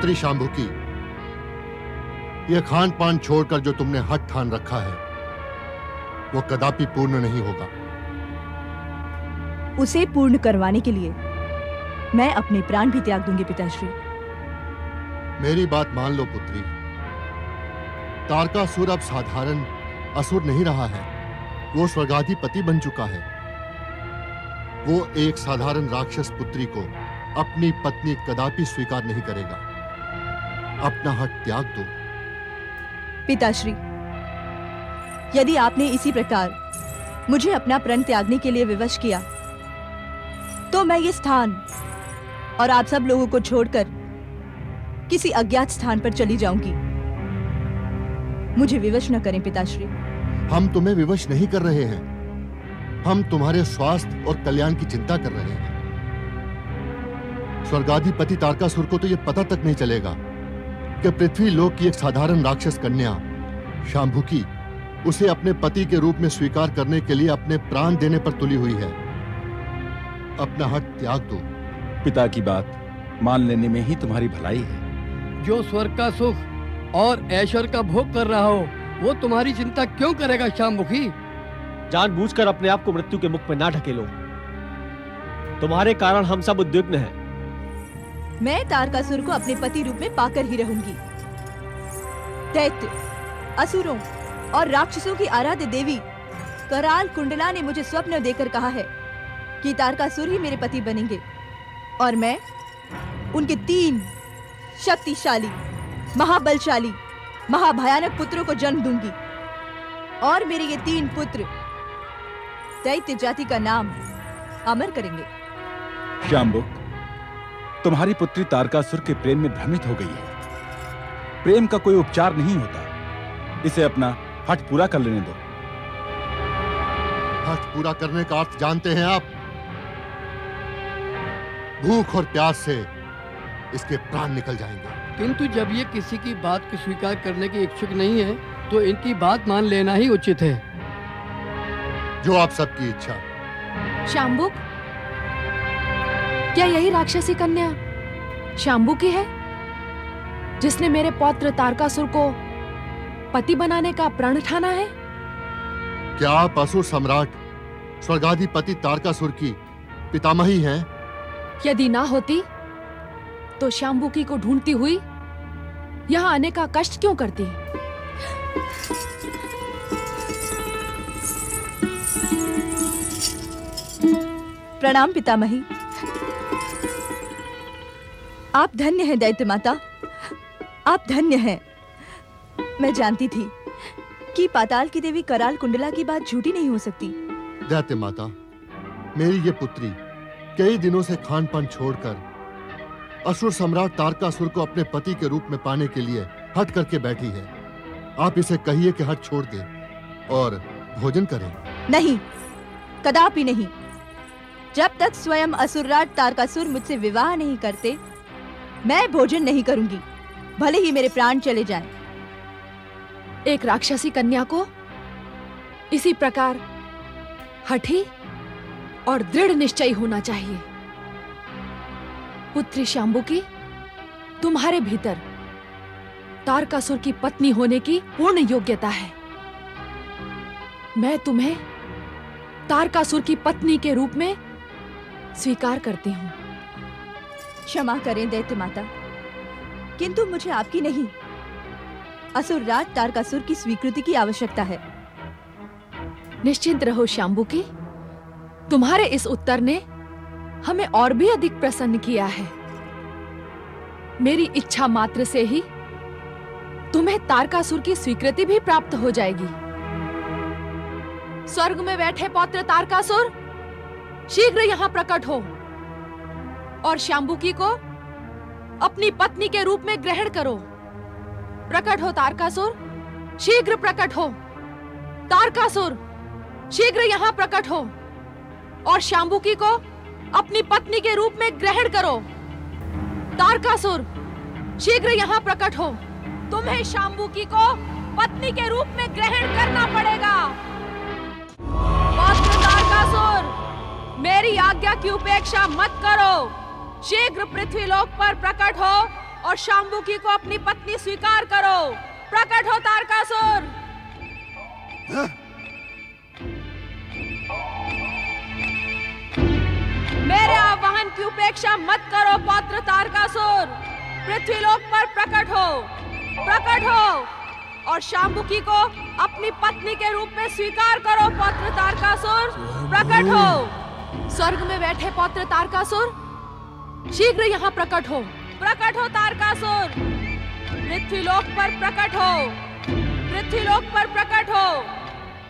पुत्री शांभुकी, यह खान पान छोड़कर जो तुमने हठ ठान रखा है वो कदापि पूर्ण नहीं होगा। उसे पूर्ण करवाने के लिए मैं अपने प्राण भी त्याग दूंगी पिताश्री। मेरी बात मान लो पुत्री, तारकासुर अब साधारण असुर नहीं रहा है, वो स्वर्गाधिपति बन चुका है। वो एक साधारण राक्षस पुत्री को अपनी पत्नी कदापि स्वीकार नहीं करेगा। अपना हठ त्याग दो। पिताश्री, यदि आपने इसी प्रकार मुझे अपना प्रण त्यागने के लिए विवश किया तो मैं ये स्थान और आप सब लोगों को छोड़कर किसी अज्ञात स्थान पर चली जाऊंगी। मुझे विवश न करें पिताश्री। हम तुम्हें विवश नहीं कर रहे हैं, हम तुम्हारे स्वास्थ्य और कल्याण की चिंता कर रहे हैं। स्वर्गाधिपति तारकासुर को तो यह पता तक नहीं चलेगा कि पृथ्वी लोक की एक साधारण राक्षस कन्या शांभुकी उसे अपने पति के रूप में स्वीकार करने के लिए अपने प्राण देने पर तुली हुई है। अपना हठ त्याग दो। पिता की बात मान लेने में ही तुम्हारी भलाई है। जो स्वर्ग का सुख और ऐश्वर्य का भोग कर रहा हो वो तुम्हारी चिंता क्यों करेगा शांभुकी? जानबूझकर अपने आप को मृत्यु के मुख में ना ढकेलो। तुम्हारे कारण हम सब उद्विग्न हैं। मैं तारकासुर को अपने पति रूप में पाकर ही रहूंगी। दैत्य, असुरों और राक्षसों की आराध्य देवी कराल कुंडला ने मुझे स्वप्न देकर कहा है कि तारकासुर ही मेरे पति बनेंगे और मैं उनके 3 शक्तिशाली, महाबलशाली, महाभयानक पुत्रों को जन्म दूंगी और मेरे ये 3 पुत्र दैत्य जाति का नाम अमर करेंगे। शांभुक, तुम्हारी पुत्री तारकासुर के प्रेम में भ्रमित हो गई है। प्रेम का कोई उपचार नहीं होता, इसे अपना हठ पूरा कर लेने दो। हठ पूरा करने का अर्थ जानते हैं आप? भूख और प्यास से इसके प्राण निकल जाएंगे। किंतु जब ये किसी की बात को स्वीकार करने के इच्छुक नहीं है तो इनकी बात मान लेना ही उचित है। जो आप सबकी इच्छा। शांभुक, क्या यही राक्षसी कन्या शांभुकी है जिसने मेरे पौत्र तारकासुर को पति बनाने का प्रण ठाना है? क्या आप असुर सम्राट स्वर्गाधिपति तारकासुर की पितामही हैं? यदि ना होती तो शांभुकी को ढूंढती हुई यहाँ आने का कष्ट क्यों करती? प्रणाम पितामही। आप धन्य हैं दैत्य माता, आप धन्य हैं। मैं जानती थी कि पाताल की देवी कराल कुंडला की बात झूठी नहीं हो सकती। दैत्य माता, मेरी ये पुत्री कई दिनों से खान पान छोड़कर असुर सम्राट तारकासुर को अपने पति के रूप में पाने के लिए हट करके बैठी है। आप इसे कहिए कि हट छोड़ दे और भोजन करें। नहीं, कदापि नहीं। जब तक स्वयं असुरराज तारकासुर मुझसे विवाह नहीं करते मैं भोजन नहीं करूंगी, भले ही मेरे प्राण चले जाएं। एक राक्षसी कन्या को इसी प्रकार हठी और दृढ़ निश्चयी होना चाहिए। पुत्री शांभुकी, तुम्हारे भीतर तारकासुर की पत्नी होने की पूर्ण योग्यता है। मैं तुम्हें तारकासुर की पत्नी के रूप में स्वीकार करती हूँ। क्षमा करें दैत्य माता, किंतु मुझे आपकी नहीं असुरराज तारकासुर की स्वीकृति की आवश्यकता है। निश्चिंत रहो शांभुकी, तुम्हारे इस उत्तर ने हमें और भी अधिक प्रसन्न किया है। मेरी इच्छा मात्र से ही तुम्हें तारकासुर की स्वीकृति भी प्राप्त हो जाएगी। स्वर्ग में बैठे पौत्र तारकासुर, शीघ्र यहाँ प्रकट हो और शांभुकी को अपनी पत्नी के रूप में ग्रहण करो। प्रकट हो तारकासुर, शीघ्र प्रकट हो। तारकासुर, शीघ्र यहाँ प्रकट हो और शांभुकी को अपनी पत्नी के रूप में ग्रहण करो। तारकासुर, शीघ्र यहाँ प्रकट हो। तुम्हें शांभुकी को पत्नी के रूप में ग्रहण करना पड़ेगा। पौत्र तारकासुर, मेरी आज्ञा की उपेक्षा मत करो। शीघ्र पृथ्वीलोक पर प्रकट हो और शाम्बुकी को अपनी पत्नी स्वीकार करो। प्रकट हो तारकासुर। मेरे आह्वान की उपेक्षा मत करो पौत्र तारकासुर। पृथ्वीलोक पर प्रकट हो और शाम्बुकी को अपनी पत्नी के रूप में स्वीकार करो पौत्र तारकासुर। प्रकट हो। स्वर्ग में बैठे पौत्र तारकासुर, शीघ्र यहाँ प्रकट हो तारकासुर। पृथ्वीलोक पर प्रकट हो।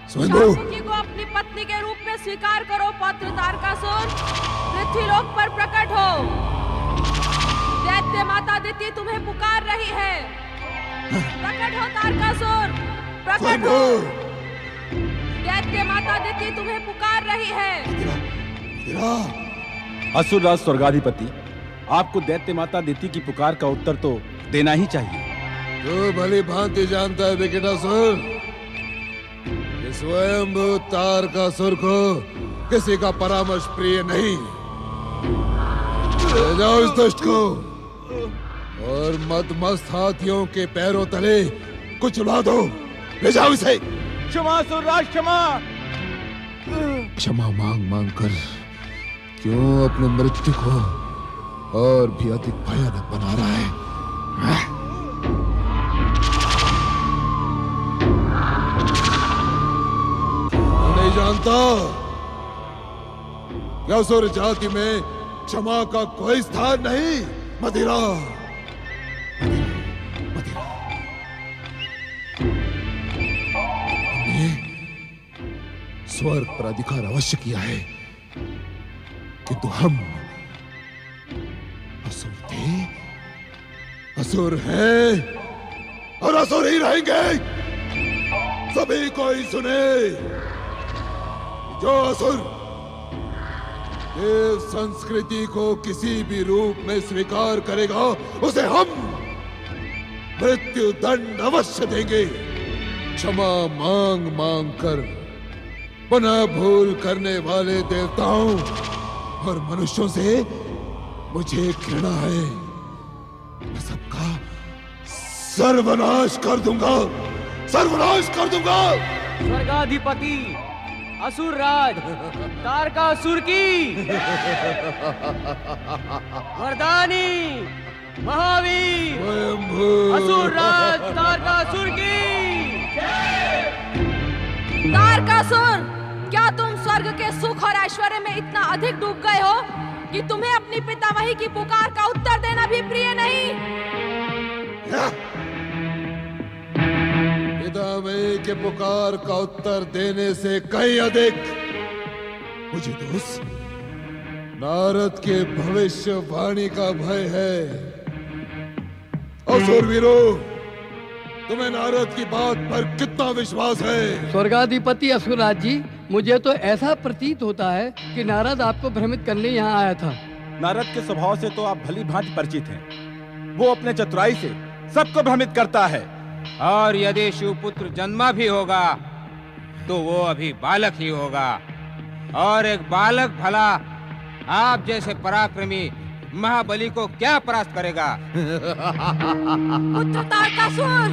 शाम्बुकी को अपनी पत्नी के रूप में स्वीकार करो पौत्र तारकासुर। पृथ्वीलोक पर प्रकट हो। दैत्य माता दिति तुम्हें पुकार रही है। प्रकट हो तारकासुर, प्रकट हो। दैत्य माता दिति तुम्हें पुकार रही है। असुरराज स्वर्गाधिपति, आपको दैत्य माता दिति की पुकार का उत्तर तो देना ही चाहिए। तो भली भांति जानता है विकटासुर, स्वयंभू तारकासुर को किसी का परामर्श प्रिय नहीं। ले जाओ इस दुष्ट को और मदमस्त हाथियों के पैरों तले कुचला दो। ले जाओ इसे। क्षमा असुरराज, क्षमा। क्षमा मांग मांग कर क्यों अपने मृत्यु को और भी अधिक भयानक बना रहा है? नहीं जानता क्या असुर जाति में क्षमा का कोई स्थान नहीं? मदिरा, मदिरा। हमने स्वर्ग पर अधिकार अवश्य किया है, किंतु हम असुर थे, असुर हैं और असुर ही रहेंगे। सभी कोई सुने, जो असुर देव संस्कृति को किसी भी रूप में स्वीकार करेगा, उसे हम मृत्यु दंड अवश्य देंगे। क्षमा मांग मांग कर पुनः भूल करने वाले देवताओं और मनुष्यों से मुझे घृणा है। मैं सबका सर्वनाश कर दूंगा, सर्वनाश कर दूंगा। स्वर्गाधिपति असुर राज तारकासुर की वरदानी महावीर स्वयंभू असुर राज तारकासुर की। तारकासुर, क्या तुम स्वर्ग के सुख और ऐश्वर्य में इतना अधिक डूब गए हो कि तुम्हें अपनी पितामही की पुकार का उत्तर देना भी प्रिय नहीं? पितामही के पुकार का उत्तर देने से कहीं अधिक मुझे दोस्त नारद के भविष्यवाणी का भय है। असुर वीरो, तुम्हें नारद की बात पर कितना विश्वास है? स्वर्गाधिपति असुरराज जी, मुझे तो ऐसा प्रतीत होता है कि नारद आपको भ्रमित करने यहाँ आया था। नारद के स्वभाव से तो आप भली भांति परिचित हैं। वो अपने चतुराई से सबको भ्रमित करता है। और यदि शिवपुत्र जन्मा भी होगा तो वो अभी बालक ही होगा, और एक बालक भला आप जैसे पराक्रमी महाबली को क्या परास्त करेगा? पुत्र तारकासुर,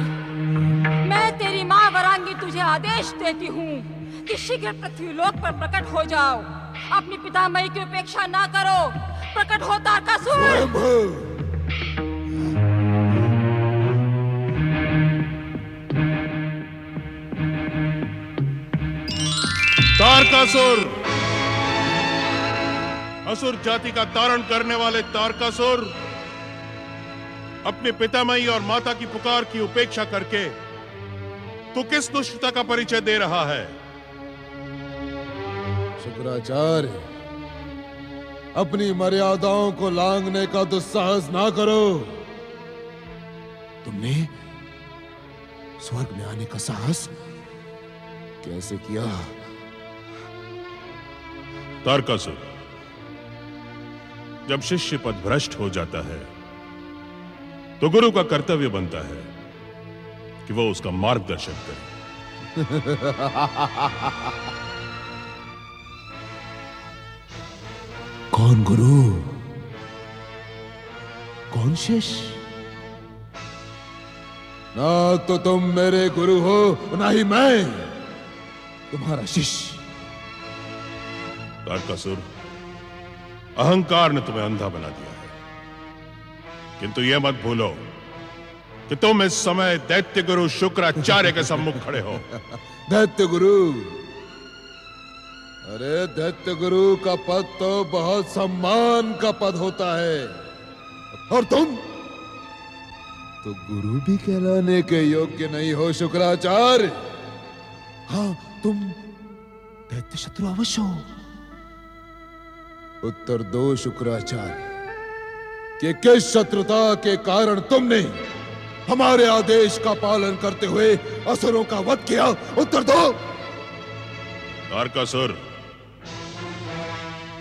मैं तेरी माँ वरांगी तुझे आदेश देती हूँ कि शीघ्र पृथ्वीलोक पर प्रकट हो जाओ। अपनी पितामही की उपेक्षा ना करो। प्रकट हो तारकासुर। स्वयंभू तारकासुर, असुर जाति का तारण करने वाले तारकासुर, अपने पितामही और माता की पुकार की उपेक्षा करके तू किस दुष्टता का परिचय दे रहा है? शुक्राचार्य, अपनी मर्यादाओं को लांघने का दुस्साहस ना करो। तुमने स्वर्ग में आने का साहस कैसे किया? तारकासुर, जब शिष्य पद भ्रष्ट हो जाता है तो गुरु का कर्तव्य बनता है कि वो उसका मार्गदर्शन करे। कौन गुरु, कौन शिष्य? ना तो तुम मेरे गुरु हो, ना ही मैं तुम्हारा शिष्य। तारकासुर, अहंकार ने तुम्हें अंधा बना दिया है, किंतु यह मत भूलो कि तुम इस समय दैत्य गुरु शुक्राचार्य के सम्मुख खड़े हो। दैत्य गुरु? अरे दैत्य गुरु का पद तो बहुत सम्मान का पद होता है, और तुम तो गुरु भी कहलाने के योग्य नहीं हो शुक्राचार्य। हाँ, तुम दैत्य शत्रु अवश्य हो। उत्तर दो शुक्राचार्य कि किस शत्रुता के कारण तुमने हमारे आदेश का पालन करते हुए असुरों का वध किया? उत्तर दो। तारकासुर,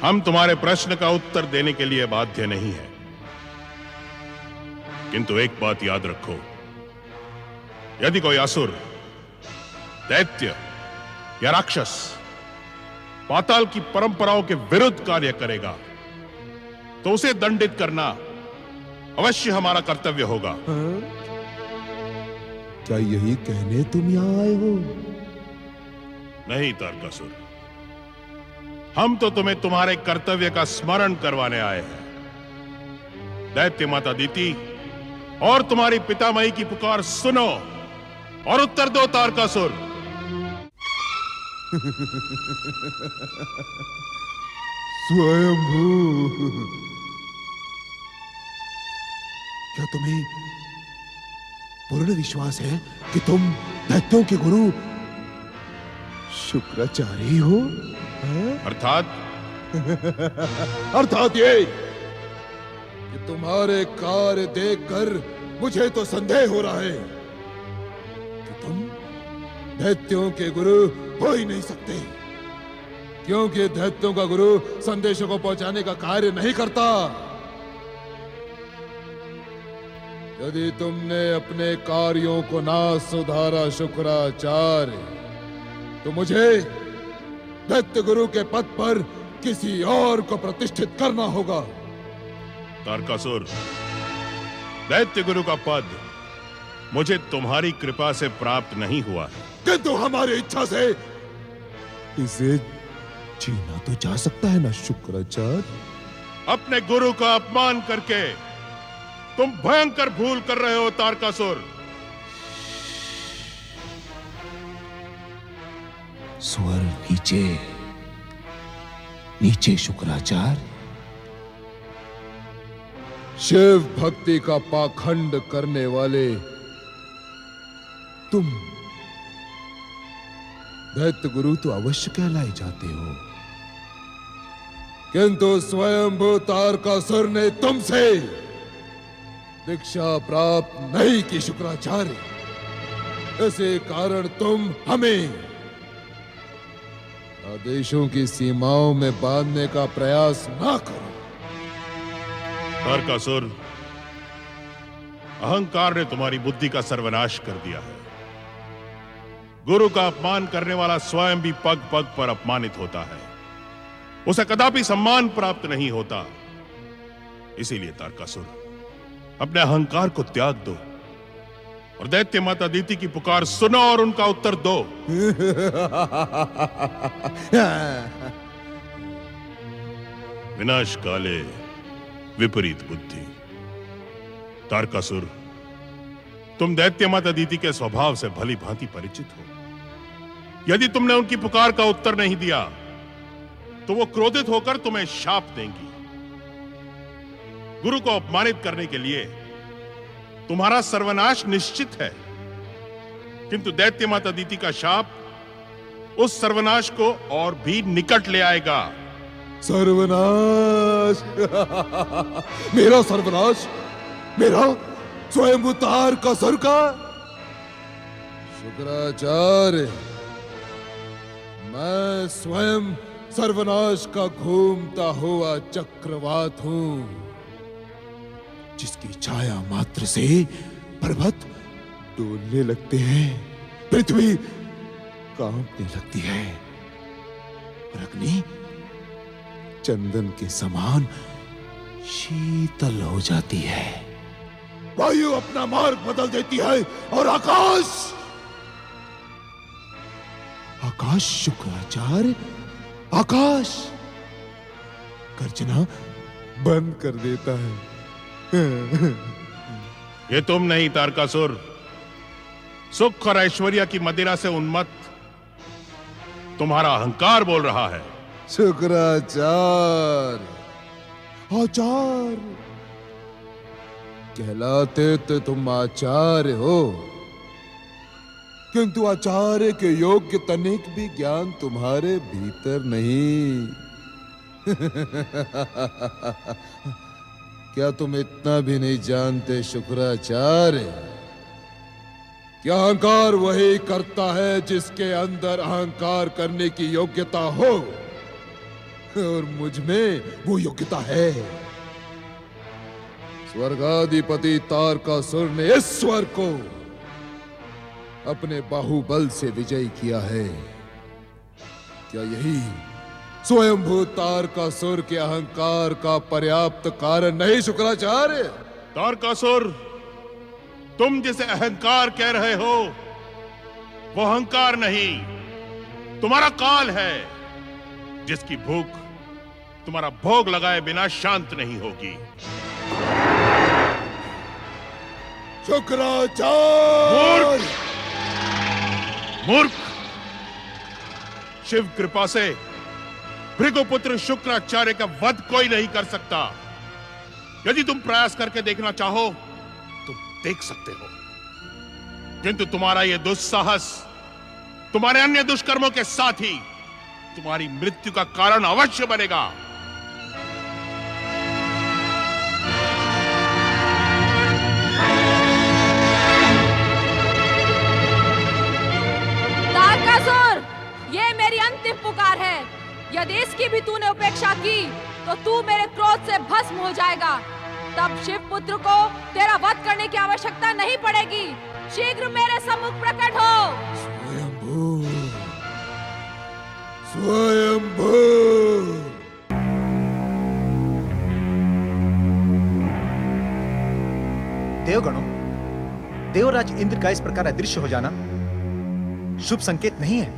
हम तुम्हारे प्रश्न का उत्तर देने के लिए बाध्य नहीं है, किंतु एक बात याद रखो, यदि कोई असुर, दैत्य या राक्षस पाताल की परंपराओं के विरुद्ध कार्य करेगा तो उसे दंडित करना अवश्य हमारा कर्तव्य होगा। क्या यही कहने तुम यहां आए हो? नहीं तारकासुर, हम तो तुम्हें तुम्हारे कर्तव्य का स्मरण करवाने आए हैं। दैत्य माता दीति और तुम्हारी पितामही की पुकार सुनो और उत्तर दो तारकासुर। स्वयंभू, क्या तुम्हें पूर्ण विश्वास है कि तुम दैत्यों के गुरु शुक्राचार्य हो? अर्थात ये कि तुम्हारे कार्य देखकर मुझे तो संदेह हो रहा है कि तुम दैत्यों के गुरु हो ही नहीं सकते, क्योंकि दैत्यों का गुरु संदेशों को पहुंचाने का कार्य नहीं करता। यदि तुमने अपने कार्यों को ना सुधारा शुक्राचार्य, तो मुझे दैत्य गुरु के पद पर किसी और को प्रतिष्ठित करना होगा। तारकासुर, दैत्य गुरु का पद मुझे तुम्हारी कृपा से प्राप्त नहीं हुआ है, किंतु हमारी इच्छा से इसे छीना तो जा सकता है ना शुक्राचार्य? अपने गुरु का अपमान करके तुम भयंकर भूल कर रहे हो तारकासुर। स्वर नीचे, नीचे शुक्राचार्य। शिव भक्ति का पाखंड करने वाले तुम दैत्य गुरु तो अवश्य कहलाए जाते हो, किंतु स्वयंभू तारकासुर ने तुमसे दीक्षा प्राप्त नहीं की शुक्राचार्य। इसी कारण तुम हमें आदेशों की सीमाओं में बांधने का प्रयास ना करो। तारकासुर, अहंकार ने तुम्हारी बुद्धि का सर्वनाश कर दिया है। गुरु का अपमान करने वाला स्वयं भी पग पग पर अपमानित होता है, उसे कदापि सम्मान प्राप्त नहीं होता। इसीलिए तारकासुर, अपने अहंकार को त्याग दो और दैत्य माता दीति की पुकार सुनो और उनका उत्तर दो। विनाश काले विपरीत बुद्धि। तारकासुर, तुम दैत्य माता दीति के स्वभाव से भली भांति परिचित हो। यदि तुमने उनकी पुकार का उत्तर नहीं दिया तो वो क्रोधित होकर तुम्हें शाप देंगी। गुरु को अपमानित करने के लिए तुम्हारा सर्वनाश निश्चित है, किंतु दैत्य माता दीति का शाप उस सर्वनाश को और भी निकट ले आएगा। सर्वनाश? मेरा सर्वनाश? मेरा स्वयं तारकासुर का? शुक्राचार्य, मैं स्वयं सर्वनाश का घूमता हुआ चक्रवात हूं, जिसकी छाया मात्र से पर्वत डोलने लगते हैं, पृथ्वी कांपने लगती है, और अग्नि चंदन के समान शीतल हो जाती है। वायु अपना मार्ग बदल देती है और आकाश शुक्राचार्य, आकाश गर्जना बंद कर देता है। ये तुम नहीं तारकासुर, सुख और ऐश्वर्य की मदिरा से उन्मत्त तुम्हारा अहंकार बोल रहा है। शुक्राचार्य, आचार्य कहलाते तो तुम आचार्य हो, किंतु आचार्य के योग्य तनिक भी ज्ञान तुम्हारे भीतर नहीं। क्या तुम इतना भी नहीं जानते शुक्राचार्य, क्या अहंकार वही करता है जिसके अंदर अहंकार करने की योग्यता हो, और मुझ में वो योग्यता है। स्वर्गाधिपति तारकासुर ने इस स्वर्ग को अपने बाहुबल से विजय किया है। क्या यही स्वयंभू तारकासुर के अहंकार का पर्याप्त कारण नहीं शुक्राचार्य? तारकासुर, तुम जिसे अहंकार कह रहे हो वो अहंकार नहीं, तुम्हारा काल है, जिसकी भूख तुम्हारा भोग लगाए बिना शांत नहीं होगी। शुक्राचार्य! मूर्ख! शिव कृपा से भृगुपुत्र शुक्राचार्य का वध कोई नहीं कर सकता। यदि तुम प्रयास करके देखना चाहो तो देख सकते हो, किंतु तुम्हारा यह दुस्साहस तुम्हारे अन्य दुष्कर्मों के साथ ही तुम्हारी मृत्यु का कारण अवश्य बनेगा। तारकासुर, ये मेरी अंतिम पुकार है। यदि इसकी भी तूने उपेक्षा की तो तू मेरे क्रोध से भस्म हो जाएगा। तब शिव पुत्र को तेरा वध करने की आवश्यकता नहीं पड़ेगी। शीघ्र मेरे सम्मुख प्रकट हो। स्वयंभू, स्वयंभू। देवगणों, देवराज इंद्र का इस प्रकार अदृश्य हो जाना शुभ संकेत नहीं है।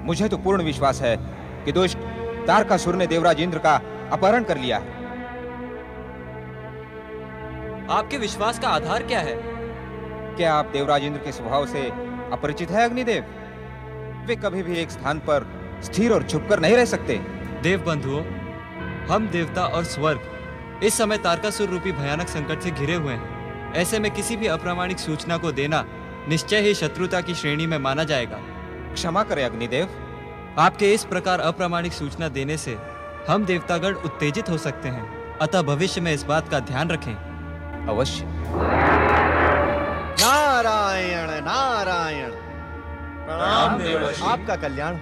मुझे तो पूर्ण विश्वास है कि दुष्ट तारकासुर ने देवराज इंद्र का अपहरण कर लिया है। आपके विश्वास का आधार क्या है? क्या आप देवराज इंद्र के स्वभाव से अपरिचित है अग्निदेव? वे कभी भी एक स्थान पर स्थिर और छुपकर नहीं रह सकते। देव बंधुओं, हम देवता और स्वर्ग इस समय तारकासुर रूपी भयानक संकट से घिरे हुए हैं। ऐसे में किसी भी अप्रामाणिक सूचना को देना निश्चय ही शत्रुता की श्रेणी में माना जाएगा। क्षमा करें अग्निदेव, आपके इस प्रकार अप्रामाणिक सूचना देने से हम देवतागण उत्तेजित हो सकते हैं, अतः भविष्य में इस बात का ध्यान रखें। अवश्य। नारायण नारायण, प्रणाम देवर्षि। आपका कल्याण हो।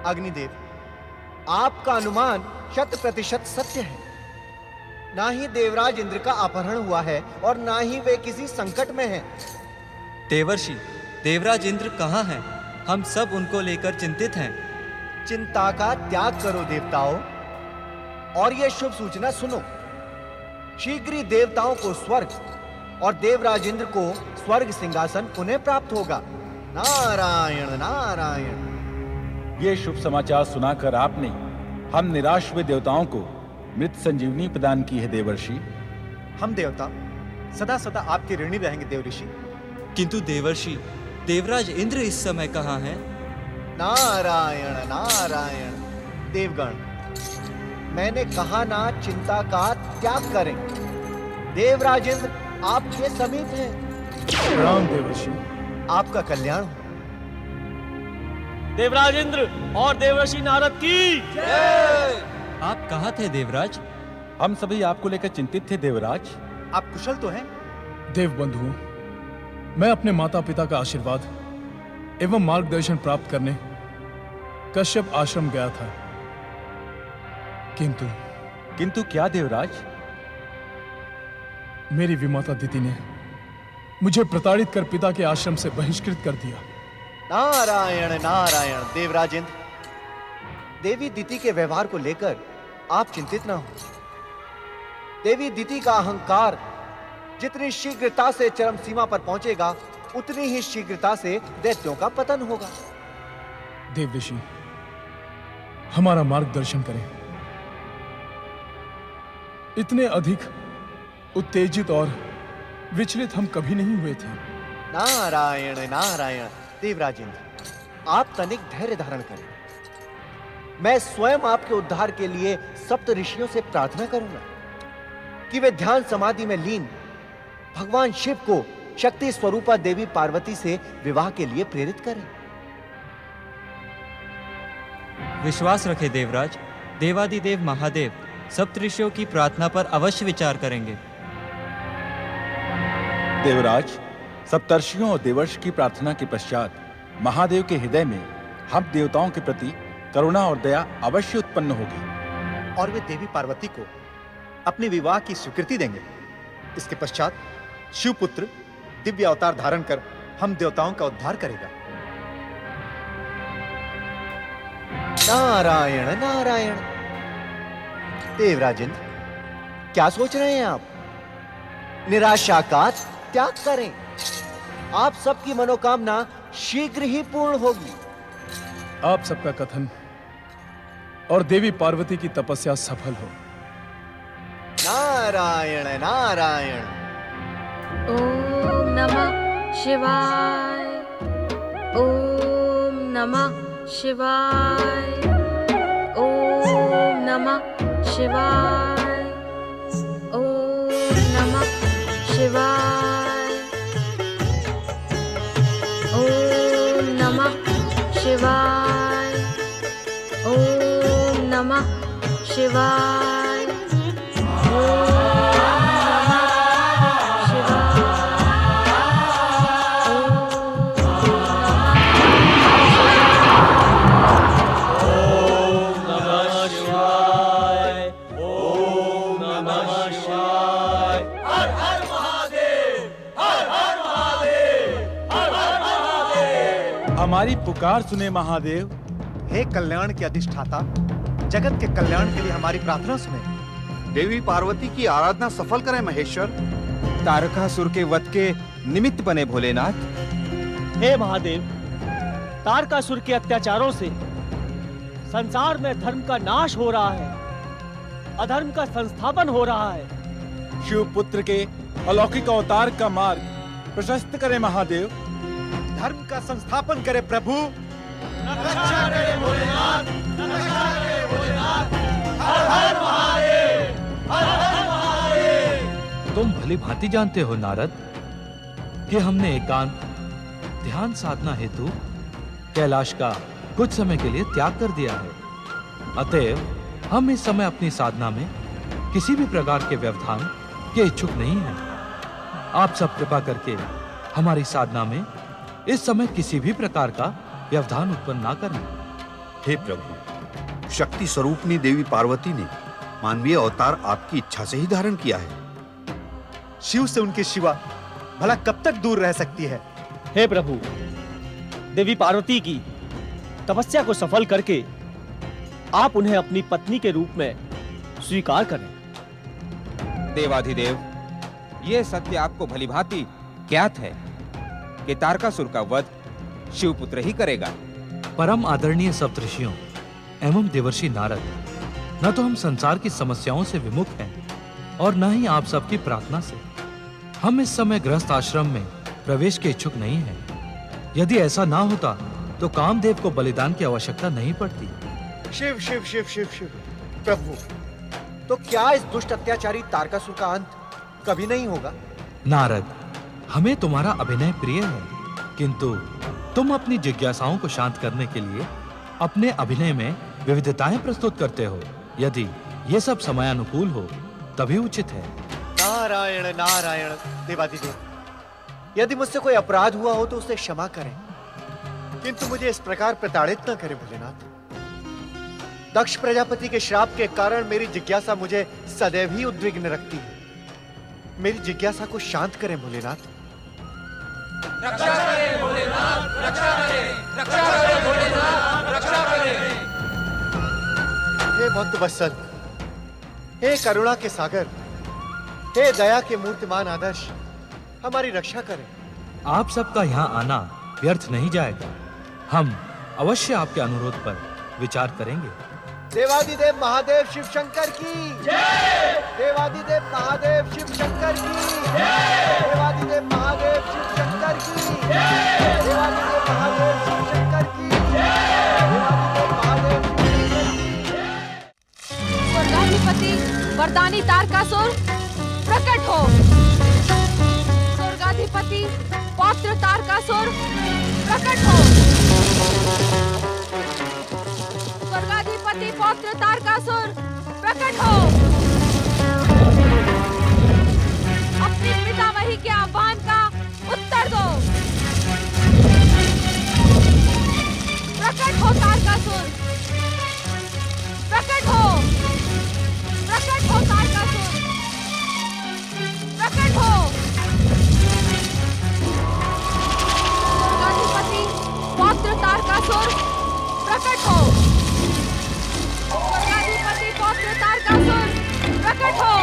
अग्निदेव, आपका अनुमान 100% सत्य है। ना ही देवराज इंद्र का अपहरण हुआ है और ना ही वे किसी संकट में हैं। देवर्षि, देवराज इंद्र कहाँ हैं? हम सब उनको लेकर चिंतित हैं। चिंता का त्याग करो देवताओं, और ये शुभ सूचना सुनो। शीघ्र ही देवताओं को स्वर्ग और देवराज इंद्र को स्वर्ग सिंहासन पुनः प्राप्त होगा। नारायण नारायण। ये शुभ समाचार सुनाकर आपने हम निराश हुए देवताओं को मृत संजीवनी प्रदान की है देवर्षि। हम देवता सदा सदा आपके ऋणी रहेंगे देवऋषि। किंतु देवर्षि, देवराज इंद्र इस समय कहाँ हैं? नारायण नारायण। देवगण, मैंने कहा ना चिंता का त्याग करें। देवराज इंद्र आपके समीप हैं। प्रणाम देवर्षि। आपका कल्याण हो। देवराज इंद्र और देवर्षि नारद की जय। आप कहाँ थे देवराज? हम सभी आपको लेकर चिंतित थे देवराज। आप कुशल तो हैं? देव बंधुओं, मैं अपने माता पिता का आशीर्वाद एवं मार्गदर्शन प्राप्त करने कश्यप आश्रम गया था, किंतु क्या देवराज? मेरी विमाता दिति ने मुझे प्रताड़ित कर पिता के आश्रम से बहिष्कृत कर दिया। नारायण नारायण। देवराज इंद्र, देवी दिति के व्यवहार को लेकर आप चिंतित ना हो। देवी दिति का अहंकार जितनी शीघ्रता से चरम सीमा पर पहुंचेगा, उतनी ही शीघ्रता से दैत्यों का पतन होगा। देव ऋषि, हमारा मार्गदर्शन करें। इतने अधिक उत्तेजित और विचलित हम कभी नहीं हुए थे। नारायण नारायण। देवराजेंद्र, आप तनिक धैर्य धारण करें। मैं स्वयं आपके उद्धार के लिए सप्त ऋषियों से प्रार्थना करूंगा कि वे ध्यान समाधि में लीन भगवान शिव को शक्ति स्वरूपा देवी पार्वती से विवाह के लिए प्रेरित करें। विश्वास रखे देवराज, देवादिदेव महादेव सप्तऋषियों की प्रार्थना पर अवश्य विचार करेंगे। देवराज, सप्तर्षियों और देवर्षि की प्रार्थना के पश्चात महादेव के हृदय में हम देवताओं के प्रति करुणा और दया अवश्य उत्पन्न होगी और वे देवी पार्वती को अपने विवाह की स्वीकृति देंगे। इसके पश्चात शिवपुत्र दिव्य अवतार धारण कर हम देवताओं का उद्धार करेगा। नारायण नारायण। देवराजेंद्र, क्या सोच रहे हैं आप? निराशा का त्याग करें। आप सबकी मनोकामना शीघ्र ही पूर्ण होगी। आप सबका कथन और देवी पार्वती की तपस्या सफल हो। नारायण नारायण। ओम नमः शिवाय। ओम नमः शिवाय। ओम नमः शिवाय। ओम नमः शिवाय। ओम नमः शिवाय। ओम नमः शिवाय। ओम हमारी पुकार सुने महादेव। हे कल्याण के अधिष्ठाता, जगत के कल्याण के लिए हमारी प्रार्थना सुने। देवी पार्वती की आराधना सफल करें महेश्वर। तारकासुर के वध के निमित्त बने भोलेनाथ। हे महादेव, तारकासुर के अत्याचारों से संसार में धर्म का नाश हो रहा है, अधर्म का संस्थापन हो रहा है। शिवपुत्र के अलौकिक अवतार का मार्ग प्रशस्त करें महादेव। धर्म का संस्थापन करे प्रभु। रक्षा करे भोलेनाथ, रक्षा करे भोलेनाथ। हर हर महादेव, हर हर महादेव। तुम भली भांति जानते हो नारद कि हमने एकांत ध्यान साधना हेतु कैलाश का कुछ समय के लिए त्याग कर दिया है। अतएव हम इस समय अपनी साधना में किसी भी प्रकार के व्यवधान के इच्छुक नहीं हैं। आप सब कृपा करके हमारी साधना में इस समय किसी भी प्रकार का व्यवधान उत्पन्न ना करें। हे प्रभु, शक्ति स्वरूपनी देवी पार्वती ने मानवीय अवतार आपकी इच्छा से ही धारण किया है। शिव से उनकी शिवा भला कब तक दूर रह सकती है? हे प्रभु, देवी पार्वती की तपस्या को सफल करके आप उन्हें अपनी पत्नी के रूप में स्वीकार करें। देवाधिदेव, ये सत्य आपको भलीभांति ज्ञात है कि तारकासुर का वध शिवपुत्र ही करेगा। परम आदरणीय सप्तऋषियों एवं देवर्षि नारद, न तो हम संसार की समस्याओं से विमुख हैं और न ही आप सबकी प्रार्थना से। हम इस समय गृहस्थ आश्रम में प्रवेश के इच्छुक नहीं हैं। यदि ऐसा ना होता तो कामदेव को बलिदान की आवश्यकता नहीं पड़ती। शिव शिव शिव शिव शिव। प्रभु, तो क्या इस दुष्ट अत्याचारी तारकासुर का अंत कभी नहीं होगा? नारद, हमें तुम्हारा अभिनय प्रिय है, किंतु तुम अपनी जिज्ञासाओं को शांत करने के लिए अपने अभिनय में विविधताएं प्रस्तुत करते हो। यदि ये सब समयानुकूल हो तभी उचित है। नारायण नारायण। देवादिदेव, यदि मुझसे कोई अपराध हुआ हो तो उसे क्षमा करें, किंतु मुझे इस प्रकार प्रताड़ित न करें भोलेनाथ। दक्ष प्रजापति के श्राप के कारण मेरी जिज्ञासा मुझे सदैव ही उद्विग्न रखती है। मेरी जिज्ञासा को शांत करें भोलेनाथ। रक्षा करें भोलेनाथ, रक्षा करें, रक्षा करें भोलेनाथ, रक्षा करें। हे भक्त वत्सल, हे करुणा के सागर, हे दया के मूर्तिमान आदर्श, हमारी रक्षा करें। आप सबका यहाँ आना व्यर्थ नहीं जाएगा। हम अवश्य आपके अनुरोध पर विचार करेंगे। देवादिदेव महादेव शिव शंकर की जय। देवादिदेव महादेव शिव शंकर की जय। देवादिदेव महादेव शिव शंकर की जय। देवादिदेव महादेव शिव शंकर की जय। देवादिदेव महादेव शिव शंकर की जय। स्वर्गाधिपति वरदानी तारकासुर प्रकट हो। स्वर्गाधिपति पौत्र तारकासुर प्रकट हो। स्वर्गाधिपति पौत्र तारकासुर प्रकट हो। अपने पितामही के आह्वान का उत्तर दो। प्रकट हो तारकासुर, प्रकट हो, प्रकट हो तारकासुर, प्रकट हो। स्वर्गाधिपति पौत्र तारकासुर प्रकट हो। स्वर्गाधिपति पौत्र तारकासुर प्रकट हो।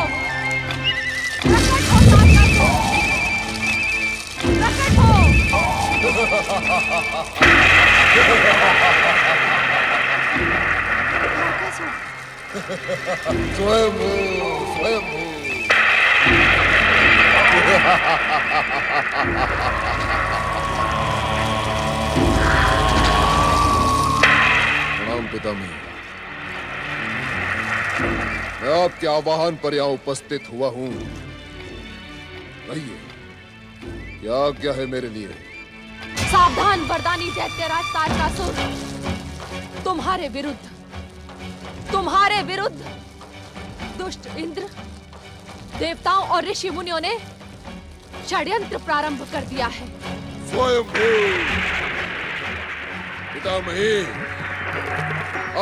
प्रकट हो तारकासुर, प्रकट हो। स्वयं स्वयं प्रणाम पितामही। मैं आपके आवाहन पर यहाँ उपस्थित हुआ हूँ। कहिए, क्या आज्ञा है मेरे लिए? सावधान वरदानी दैत्यराज तारकासुर, तुम्हारे विरुद्ध दुष्ट इंद्र, देवताओं और ऋषि मुनियों ने षड्यंत्र प्रारंभ कर दिया है। स्वयं पितामही,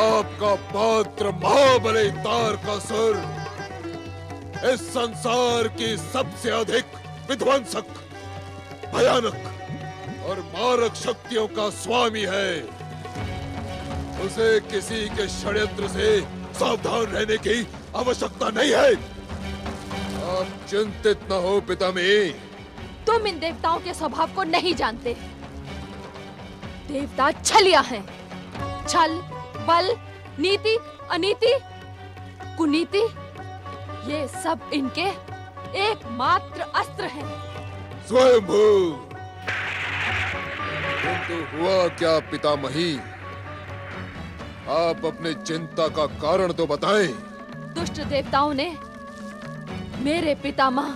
आपका पात्र महाबली तारकासुर इस संसार की सबसे अधिक विध्वंसक, भयानक और मारक शक्तियों का स्वामी है। उसे किसी के षड्यंत्र से सावधान रहने की आवश्यकता नहीं है। आप चिंतित न हो पितामही। तुम इन देवताओं के स्वभाव को नहीं जानते। देवता छलिया हैं। छल, बल, नीति, अनीति, कुनीति, ये सब इनके एकमात्र अस्त्र हैं। स्वयंभू, किंतु हुआ क्या पितामही? आप अपने चिंता का कारण तो बताएं। दुष्ट देवताओं ने मेरे पितामह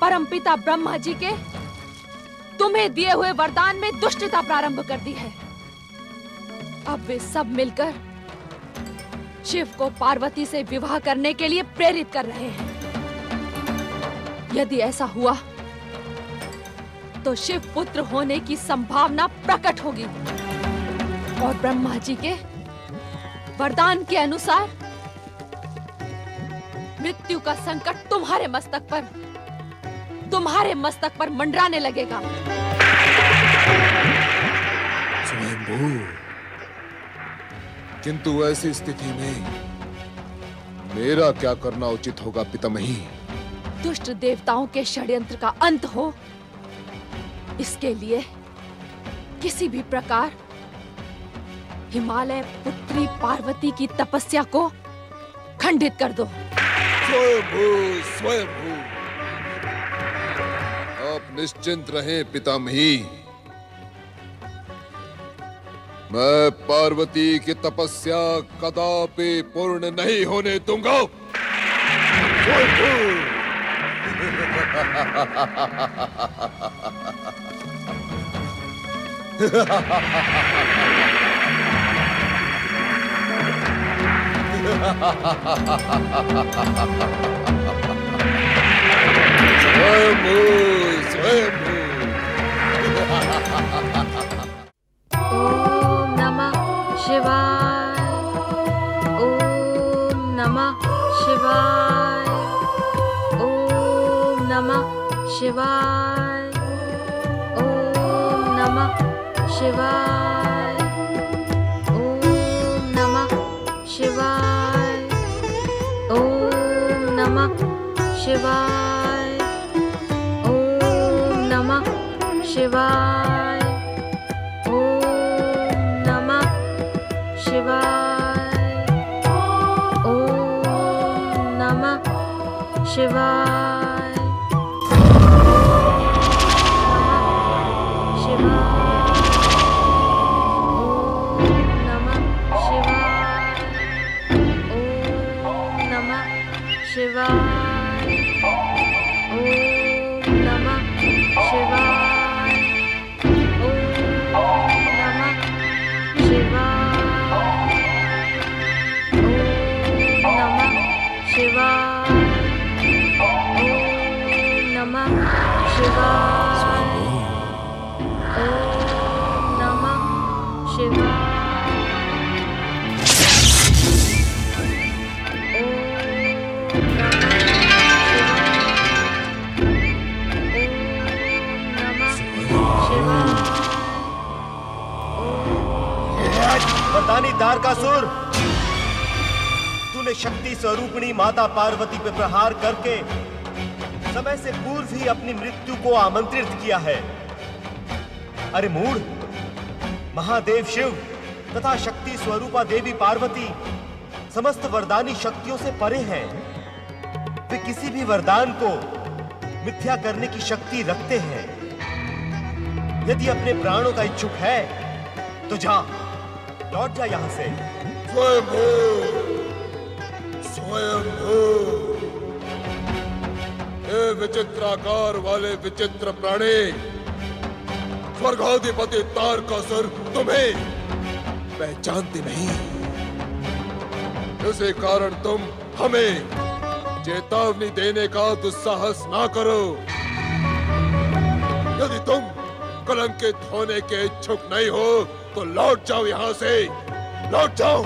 परमपिता ब्रह्मा जी के तुम्हें दिए हुए वरदान में दुष्टता प्रारंभ कर दी है। अब वे सब मिलकर शिव को पार्वती से विवाह करने के लिए प्रेरित कर रहे हैं। यदि ऐसा हुआ तो शिव पुत्र होने की संभावना प्रकट होगी और ब्रह्मा जी के वरदान के अनुसार मृत्यु का संकट तुम्हारे मस्तक पर मंडराने लगेगा। स्वयंभू, किंतु ऐसी स्थिति में मेरा क्या करना उचित होगा पितामही? दुष्ट देवताओं के षड्यंत्र का अंत हो, इसके लिए किसी भी प्रकार हिमालय पुत्री पार्वती की तपस्या को खंडित कर दो। स्वयंभू, स्वयंभू, आप निश्चिंत रहें पितामही। मैं पार्वती की तपस्या कदापि पूर्ण नहीं होने दूंगा। स्वयंभू। स्वयंभू, स्वयंभू। ओम नमः शिवाय। ओम नमः शिवाय। ओम नमः शिवाय। ओम नमः शिवाय। ओम नमः शिवाय। ओम नमः शिवाय। ओम नमः शिवाय। ओम नमः शिवाय। ओम नमः शिवाय। शिवाय। ओम नमः शिवाय। ओम नमः शिवाय। ओम नमः शिवाय। ओम नमः शिवाय। ओम नमः शिवाय। वरदानी तारकासुर, तूने शक्ति स्वरूपिणी माता पार्वती पे प्रहार करके समय से पूर्व ही अपनी मृत्यु को आमंत्रित किया है। अरे मूढ़, महादेव शिव तथा शक्ति स्वरूपा देवी पार्वती समस्त वरदानी शक्तियों से परे हैं। वे किसी भी वरदान को मिथ्या करने की शक्ति रखते हैं। यदि अपने प्राणों का इच्छुक है तो जा, लौट जा यहां से। स्वयंभू, स्वयंभू, हे विचित्राकार वाले विचित्र प्राणी, स्वर्गाधिपति तारकासुर तुम्हें पहचानती नहीं। इसी कारण तुम हमें चेतावनी देने का दुस्साहस ना करो। यदि तुम कलंकित होने के इच्छुक नहीं हो तो लौट जाओ यहां से, लौट जाओ,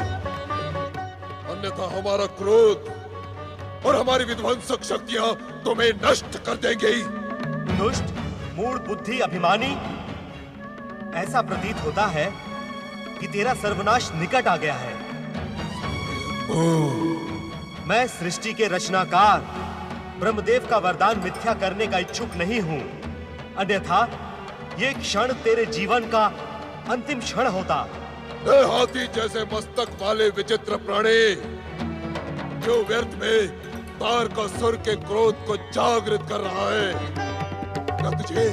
अन्यथा हमारा क्रोध और हमारी विध्वंसक शक्तियां तुम्हें नष्ट कर देंगी। दुष्ट, मूढ़ बुद्धि अभिमानी, ऐसा प्रतीत होता है कि तेरा सर्वनाश निकट आ गया है। मैं सृष्टि के रचनाकार ब्रह्मदेव का वरदान मिथ्या करने का इच्छुक नहीं हूं, अन्यथा ये क्षण तेरे जीवन का अंतिम क्षण होता। हाथी जैसे मस्तक वाले विचित्र प्राणी, जो व्यर्थ में तारकासुर के क्रोध को जागृत कर रहा है, क्या तुझे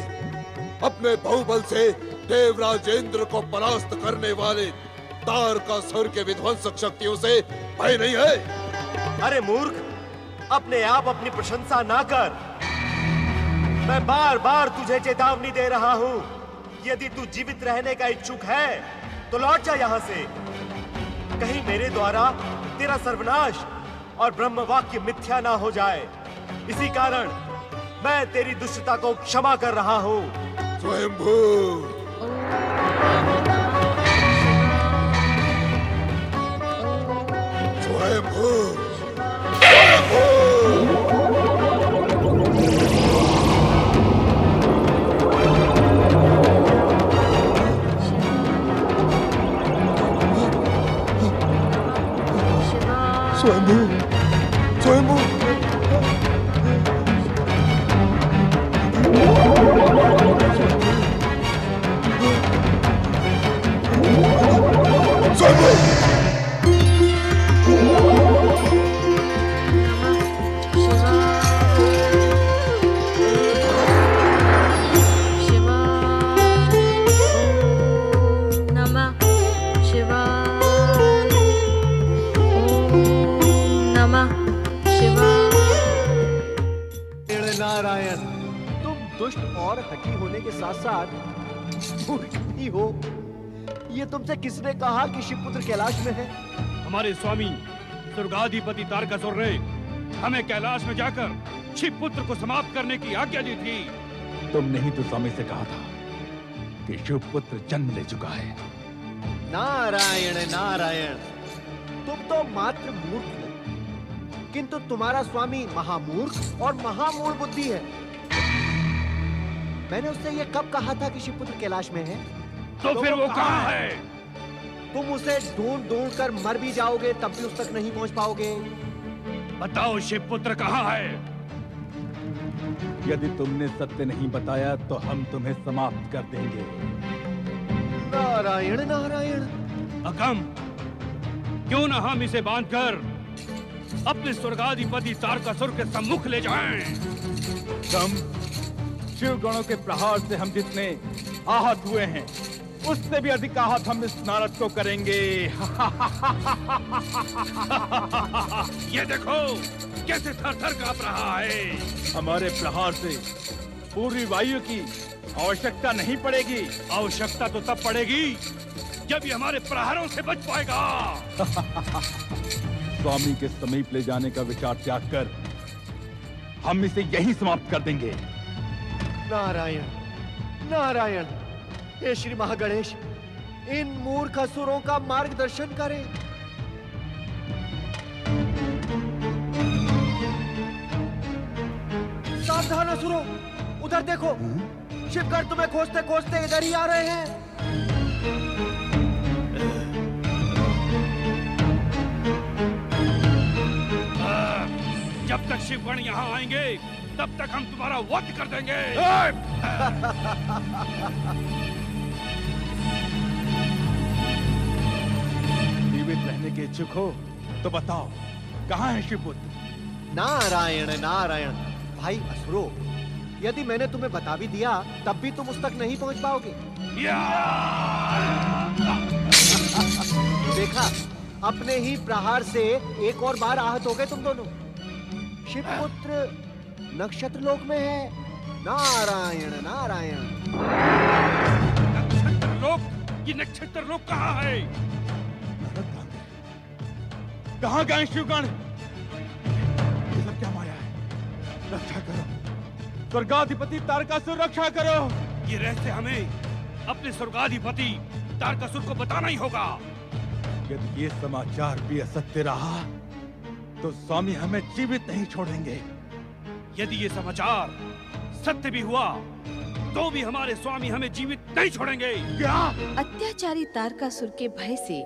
अपने बाहुबल से देवराजेंद्र को परास्त करने वाले तारकासुर के विध्वंसक शक्तियों से भय नहीं है? अरे मूर्ख, अपने आप अपनी प्रशंसा ना कर। मैं बार बार तुझे चेतावनी दे रहा हूं। यदि तू जीवित रहने का इच्छुक है तो लौट जा यहां से। कहीं मेरे द्वारा तेरा सर्वनाश और ब्रह्म वाक्य मिथ्या ना हो जाए। इसी कारण मैं तेरी दुष्टता को क्षमा कर रहा हूं। स्वयंभू, स्वयंभू, स्वयंभू, स्वयंभू, नारायण, तुम दुष्ट और हठी होने के साथ साथ मूर्ख ही हो। ये तुमसे किसने कहा कि शिवपुत्र कैलाश में है? हमारे स्वामी स्वर्गाधिपति तारकासुर ने हमें कैलाश में जाकर शिवपुत्र को समाप्त करने की आज्ञा दी थी। तुमने ही तो स्वामी से कहा था कि शिवपुत्र जन्म ले चुका है। नारायण नारायण, तुम तो मात्र मूर्ख हो, किंतु तुम्हारा स्वामी महामूर्ख और महामूढ़ बुद्धि है। मैंने उससे ये कब कहा था कि शिवपुत्र कैलाश में है? तो फिर वो कहाँ है? तुम उसे ढूंढ ढूंढ कर मर भी जाओगे तब भी उस तक नहीं पहुंच पाओगे। बताओ शिवपुत्र कहाँ है? यदि तुमने सत्य नहीं बताया तो हम तुम्हें समाप्त कर देंगे। नारायण नारायण। अकम, क्यों न हम इसे बांधकर अपने स्वर्गाधिपति तारकासुर के सम्मुख ले जाएं? कम, शिव गणों के प्रहार से हम जितने आहत हुए हैं, उससे भी अधिक आहत हम इस नारद को करेंगे। ये देखो कैसे थर-थर कांप रहा है। हमारे प्रहार से पूरी वायु की आवश्यकता नहीं पड़ेगी। आवश्यकता तो तब पड़ेगी जब ये हमारे प्रहारों से बच पाएगा। स्वामी के समीप ले जाने का विचार त्याग कर हम इसे यहीं समाप्त कर देंगे। नारायण नारायण। हे श्री महागणेश, इन मूर्ख असुरों का मार्गदर्शन करें। सावधान असुरों, उधर देखो, शिवगढ़ तुम्हें खोजते खोजते इधर ही आ रहे हैं। जब तक शिवगण यहाँ आएंगे तब तक हम तुम्हारा वध कर देंगे। जीवित रहने के इच्छुक हो तो बताओ, कहाँ है शिवपुत्र? नारायण नारायण। भाई असुरो, यदि मैंने तुम्हें बता भी दिया तब भी तुम उस तक नहीं पहुंच पाओगे। देखा, अपने ही प्रहार से एक और बार आहत हो गए तुम दोनों। शिवपुत्र नक्षत्र लोक में है। नारायण नारायण। नक्षत्र लोक? ये नक्षत्र लोक कहाँ है? कहाँ गए शिवगण? ये सब क्या माया है? रक्षा करो स्वर्गाधिपति तारकासुर, रक्षा करो। ये रहस्य हमें अपने स्वर्गाधिपति तारकासुर को बताना ही होगा। यदि ये समाचार भी असत्य रहा तो स्वामी हमें जीवित नहीं छोड़ेंगे। यदि ये समाचार सत्य भी हुआ तो भी हमारे स्वामी हमें जीवित नहीं छोड़ेंगे। क्या? अत्याचारी तारकासुर के भय से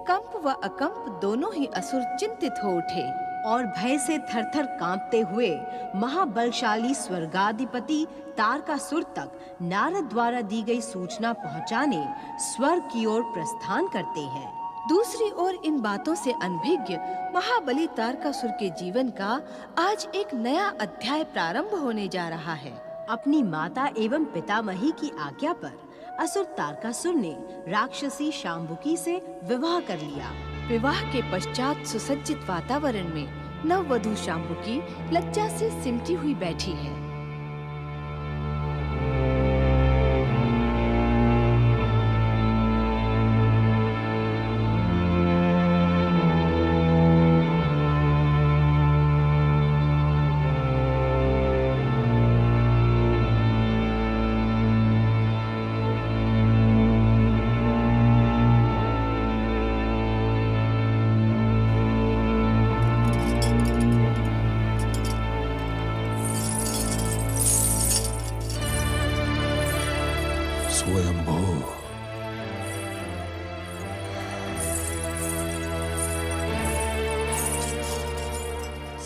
कंप व अकंप दोनों ही असुर चिंतित हो उठे और भय से थरथर कांपते हुए महाबलशाली स्वर्गाधिपति तारकासुर तक नारद द्वारा दी गई सूचना पहुंचाने स्वर्ग की ओर प्रस्थान करते हैं। दूसरी ओर इन बातों से अनभिज्ञ महाबली तारकासुर के जीवन का आज एक नया अध्याय प्रारंभ होने जा रहा है। अपनी माता एवं पितामही की आज्ञा पर असुर तारकासुर ने राक्षसी शांबुकी से विवाह कर लिया। विवाह के पश्चात सुसज्जित वातावरण में नववधू शांबुकी लज्जा से सिमटी हुई बैठी है।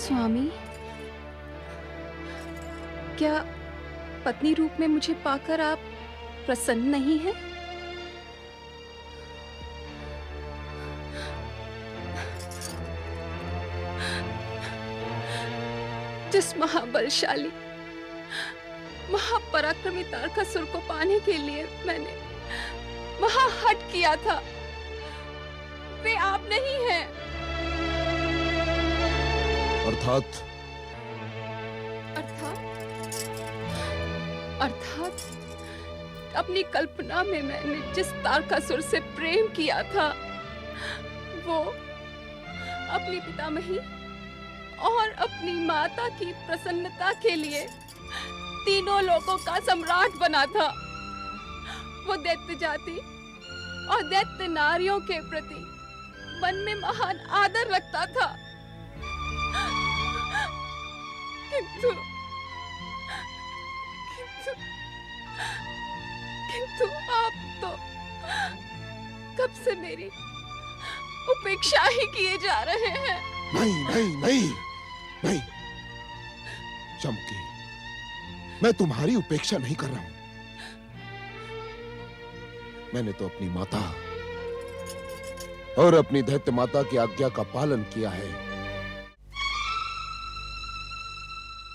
स्वामी, क्या पत्नी रूप में मुझे पाकर आप प्रसन्न नहीं हैं? जिस महाबलशाली महापराक्रमी तारकासुर को पाने के लिए मैंने महाहट किया था, वे आप नहीं हैं। अर्थात अपनी कल्पना में मैंने जिस तारकासुर से प्रेम किया था, वो अपनी पितामही और अपनी माता की प्रसन्नता के लिए तीनों लोगों का सम्राट बना था। वो दैत्य जाति और दैत्य नारियों के प्रति मन में महान आदर रखता था। किंतु आप तो कब से मेरी उपेक्षा ही किए जा रहे हैं। नहीं नहीं नहीं नहीं, चमकी, मैं तुम्हारी उपेक्षा नहीं कर रहा हूं। मैंने तो अपनी माता और अपनी दैत्य माता की आज्ञा का पालन किया है।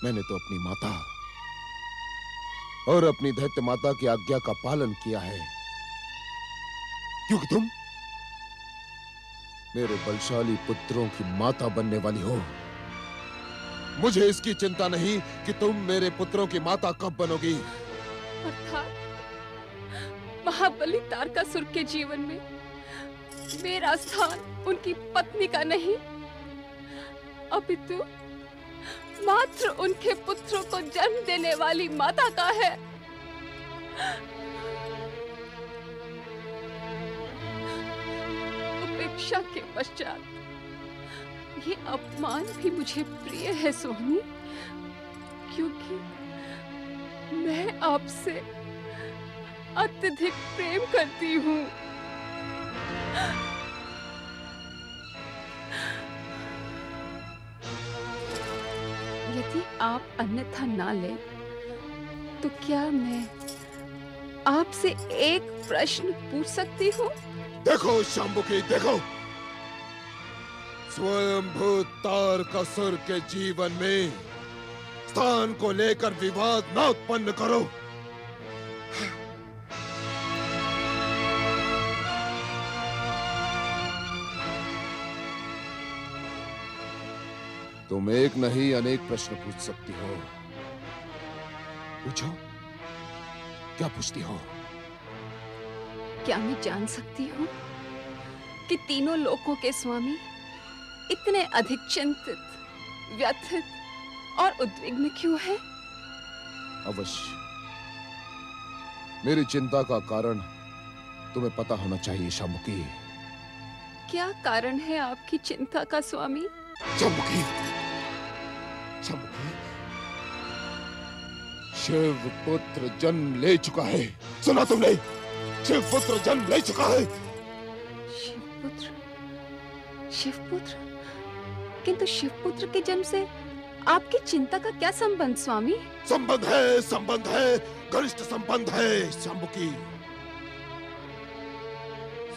मैंने तो अपनी माता और अपनी दैत्य माता की आज्ञा का पालन किया है, क्योंकि तुम मेरे बलशाली पुत्रों की माता बनने वाली हो। मुझे इसकी चिंता नहीं कि तुम मेरे पुत्रों की माता कब बनोगी। अर्थात महाबली तारकासुर के जीवन में मेरा स्थान उनकी पत्नी का नहीं, अपितु मात्र उनके पुत्रों को जन्म देने वाली माता का है। उपेक्षा के पश्चात ये अपमान भी मुझे प्रिय है स्वामी, क्योंकि मैं आपसे अत्यधिक प्रेम करती हूँ। यदि आप अन्यथा ना लें, तो क्या मैं आपसे एक प्रश्न पूछ सकती हूँ? देखो शाम्बुकी, देखो, स्वयंभू तारकासुर के जीवन में स्थान को लेकर विवाद न उत्पन्न करो। तुम एक नहीं अनेक प्रश्न पूछ सकती हो। पूछो, क्या पूछती हो? क्या मैं जान सकती हूँ कि तीनों लोकों के स्वामी इतने अधिक चिंतित, व्यथित और उद्विग्न क्यों हैं? अवश्य, मेरी चिंता का कारण तुम्हें पता होना चाहिए शाम्बुकी। क्या कारण है आपकी चिंता का स्वामी? शाम्बुकी, शाम्बुकी, शिव पुत्र जन्म ले चुका है। सुना तुमने? शिव पुत्र जन्म ले चुका है। शिवपुत्र, शिवपुत्र, किंतु शिवपुत्र के जन्म से आपकी चिंता का क्या संबंध स्वामी? संबंध है, संबंध है, घनिष्ठ संबंध है शाम्बुकी।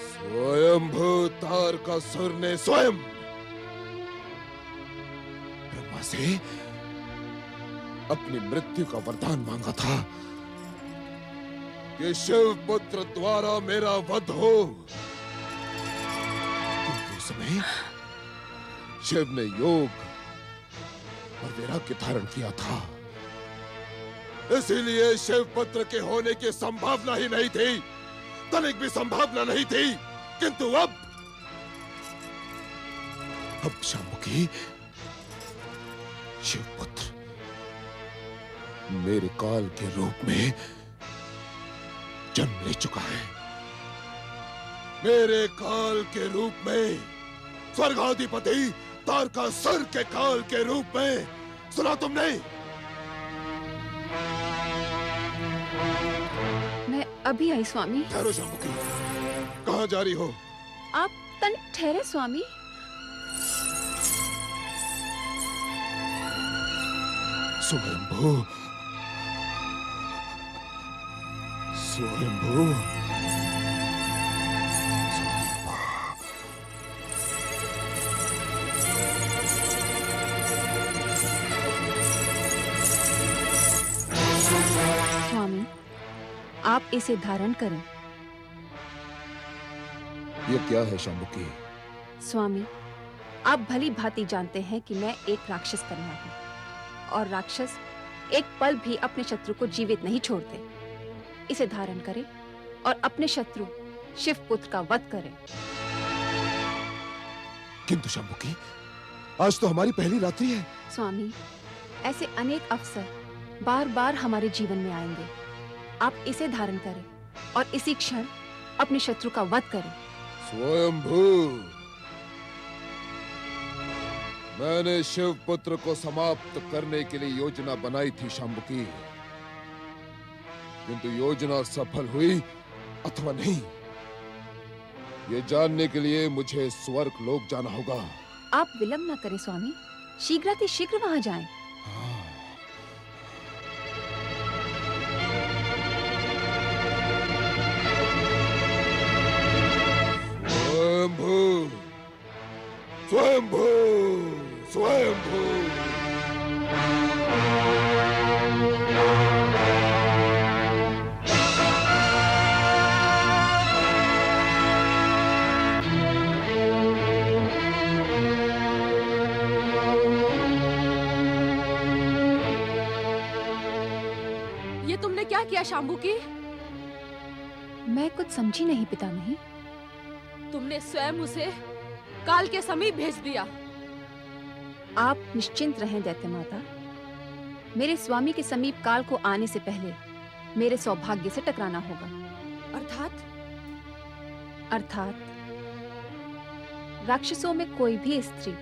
स्वयंभू तारकासुर ने स्वयं ब्रह्मा से अपनी मृत्यु का वरदान मांगा था कि शिव पुत्र द्वारा मेरा वध हो। उस समय शिव ने योग और वैराग्य धारण किया था, इसीलिए शिव पुत्र के होने की संभावना ही नहीं थी, तनिक भी संभावना नहीं थी। किंतु अब शाम्बुकी, शिव पुत्र मेरे काल के रूप में जन्म ले चुका है। मेरे काल के रूप में, स्वर्गाधिपति तारकासुर के काल के रूप में। सुना तुमने? मैं अभी आई स्वामी। ठहरो शाम्बुकी, कहाँ जा रही हो? आप तनिक ठहरे स्वामी। स्वयंभू, स्वयंभू, स्वामी, आप इसे धारण करें। ये क्या है शाम्बुकी? स्वामी, आप भली भांति जानते हैं कि मैं एक राक्षस कन्या हूँ, और राक्षस एक पल भी अपने शत्रु को जीवित नहीं छोड़ते। इसे धारण करें और अपने शत्रु शिवपुत्र का वध करें। किंतु शाम्बुकी, आज तो हमारी पहली रात्रि है। स्वामी, ऐसे अनेक अवसर बार बार हमारे जीवन में आएंगे। आप इसे धारण करें और इसी क्षण अपने शत्रु का वध करें। स्वयंभू, मैंने शिव पुत्र को समाप्त करने के लिए योजना बनाई थी शाम्बुकी, किंतु योजना सफल हुई अथवा नहीं, ये जानने के लिए मुझे स्वर्ग लोक जाना होगा। आप विलंब न करें स्वामी, शीघ्रातिशीघ्र वहां जाएं। स्वयंभू स्वयंभू स्वयंभू। ये तुमने क्या किया शाम्बू की? मैं कुछ समझी नहीं पितामही। तुमने स्वयं उसे काल के समीप भेज दिया। आप निश्चिंत रहें दैत्य माता। मेरे स्वामी के समीप काल को आने से पहले मेरे सौभाग्य से टकराना होगा। अर्थात राक्षसों में कोई भी स्त्री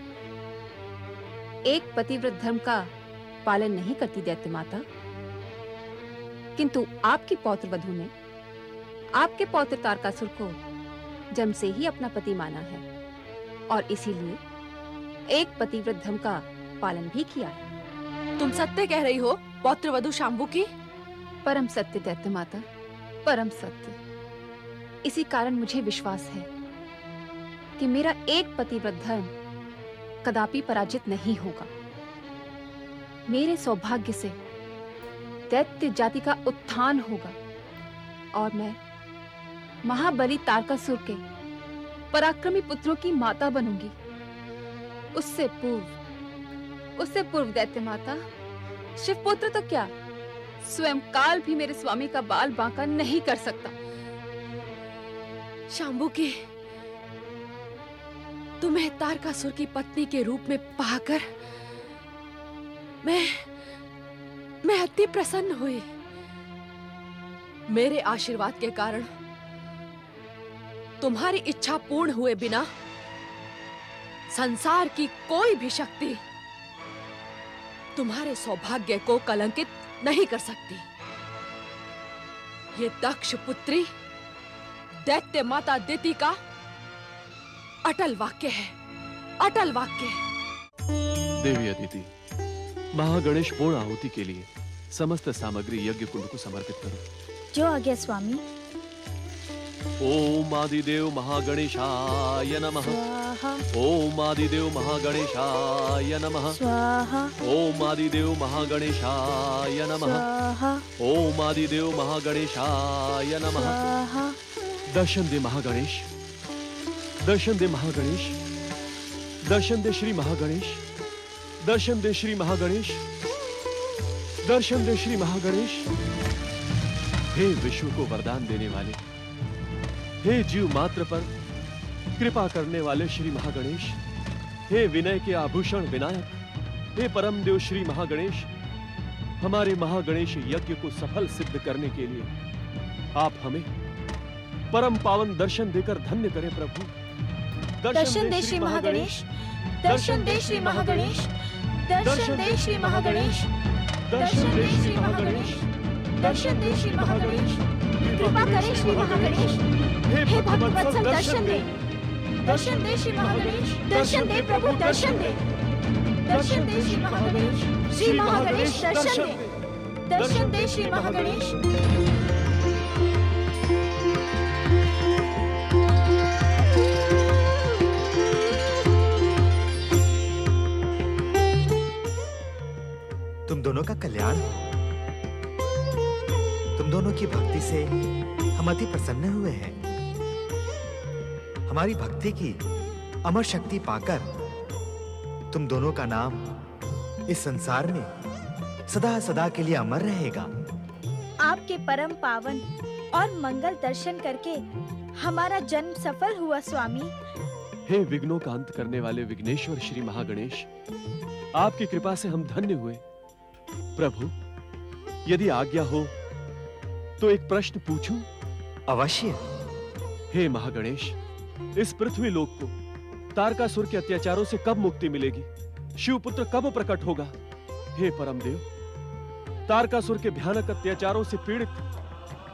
एक पतिव्रत धर्म का पालन नहीं करती दैत्य माता, किंतु आपकी पौत्र वधू ने आपके पौत्र तारकासुर को जन्म से ही अपना पति माना है और इसीलिए एक पतिव्रत धर्म का पालन भी किया है। तुम सत्य कह रही हो पौत्र वधू शाम्बू की? परम सत्य दैत्य माता, परम सत्य। इसी कारण मुझे विश्वास है कि मेरा एक पतिव्रत धर्म कदापि पराजित नहीं होगा। मेरे सौभाग्य से दैत्य जाति का उत्थान होगा और मैं महाबली तारकासुर के पराक्रमी पुत्रों की माता बनूंगी। उससे पूर्व दैत्य माता, शिवपुत्र तो क्या, स्वयं काल भी मेरे स्वामी का बाल बांका नहीं कर सकता। शाम्बू की, तुम्हें तारकासुर की पत्नी के रूप में पाकर मैं अति प्रसन्न हुई। मेरे आशीर्वाद के कारण तुम्हारी इच्छा पूर्ण हुए बिना संसार की कोई भी शक्ति तुम्हारे सौभाग्य को कलंकित नहीं कर सकती। ये दक्ष पुत्री दैत्य माता दिति का अटल वाक्य है, अटल वाक्य। देवी अदिति, महागणेश पूर्ण आहुति के लिए समस्त सामग्री यज्ञ कुंड को समर्पित करो। जो आज्ञा स्वामी। ओम आदिदेव महागणेशाय नमः। स्वाहा। ओम आदिदेव महागणेशाय नमः। स्वाहा। ओम आदिदेव महागणेशाय नमः। स्वाहा। ओम आदिदेव महागणेशाय नमः। स्वाहा। दर्शन दे महागणेश, दर्शन दे महागणेश, दर्शन दे श्री महागणेश, दर्शन दे श्री महागणेश, दर्शन दे श्री महागणेश। हे विश्व को वरदान देने वाले, हे जीव मात्र पर कृपा करने वाले श्री महागणेश, हे विनय के आभूषण विनायक, हे परम देव श्री महागणेश, हमारे महागणेश यज्ञ को सफल सिद्ध करने के लिए आप हमें परम पावन दर्शन देकर धन्य करें प्रभु। दर्शन दे श्री महागणेश, दर्शन दे श्री महागणेश, दर्शन दे श्री महागणेश, दर्शन दे श्री महागणेश, दर्शन दे श्री महागणेश। कृपा करें श्री महागणेश, हे भक्तवत्सल दर्शन दे, दर्शन दे श्री महागणेश, दर्शन दे प्रभु, दर्शन दे, दर्शन दे श्री महागणेश, श्री महागणेश दर्शन दे, दर्शन दे श्री महागणेश। तुम दोनों का कल्याण हो। तुम दोनों की भक्ति से हम अति प्रसन्न हुए हैं। हमारी भक्ति की अमर शक्ति पाकर तुम दोनों का नाम इस संसार में सदा सदा के लिए अमर रहेगा। आपके परम पावन और मंगल दर्शन करके हमारा जन्म सफल हुआ स्वामी। हे विघ्नों का अंत करने वाले विघ्नेश्वर श्री महागणेश, आपकी कृपा से हम धन्य हुए। प्रभु, यदि आज्ञा हो तो एक प्रश्न पूछूं? अवश्य। हे महागणेश, इस पृथ्वी लोक को तारकासुर के अत्याचारों से कब मुक्ति मिलेगी? शिवपुत्र कब प्रकट होगा? हे परमदेव, तारकासुर के भयानक अत्याचारों से पीड़ित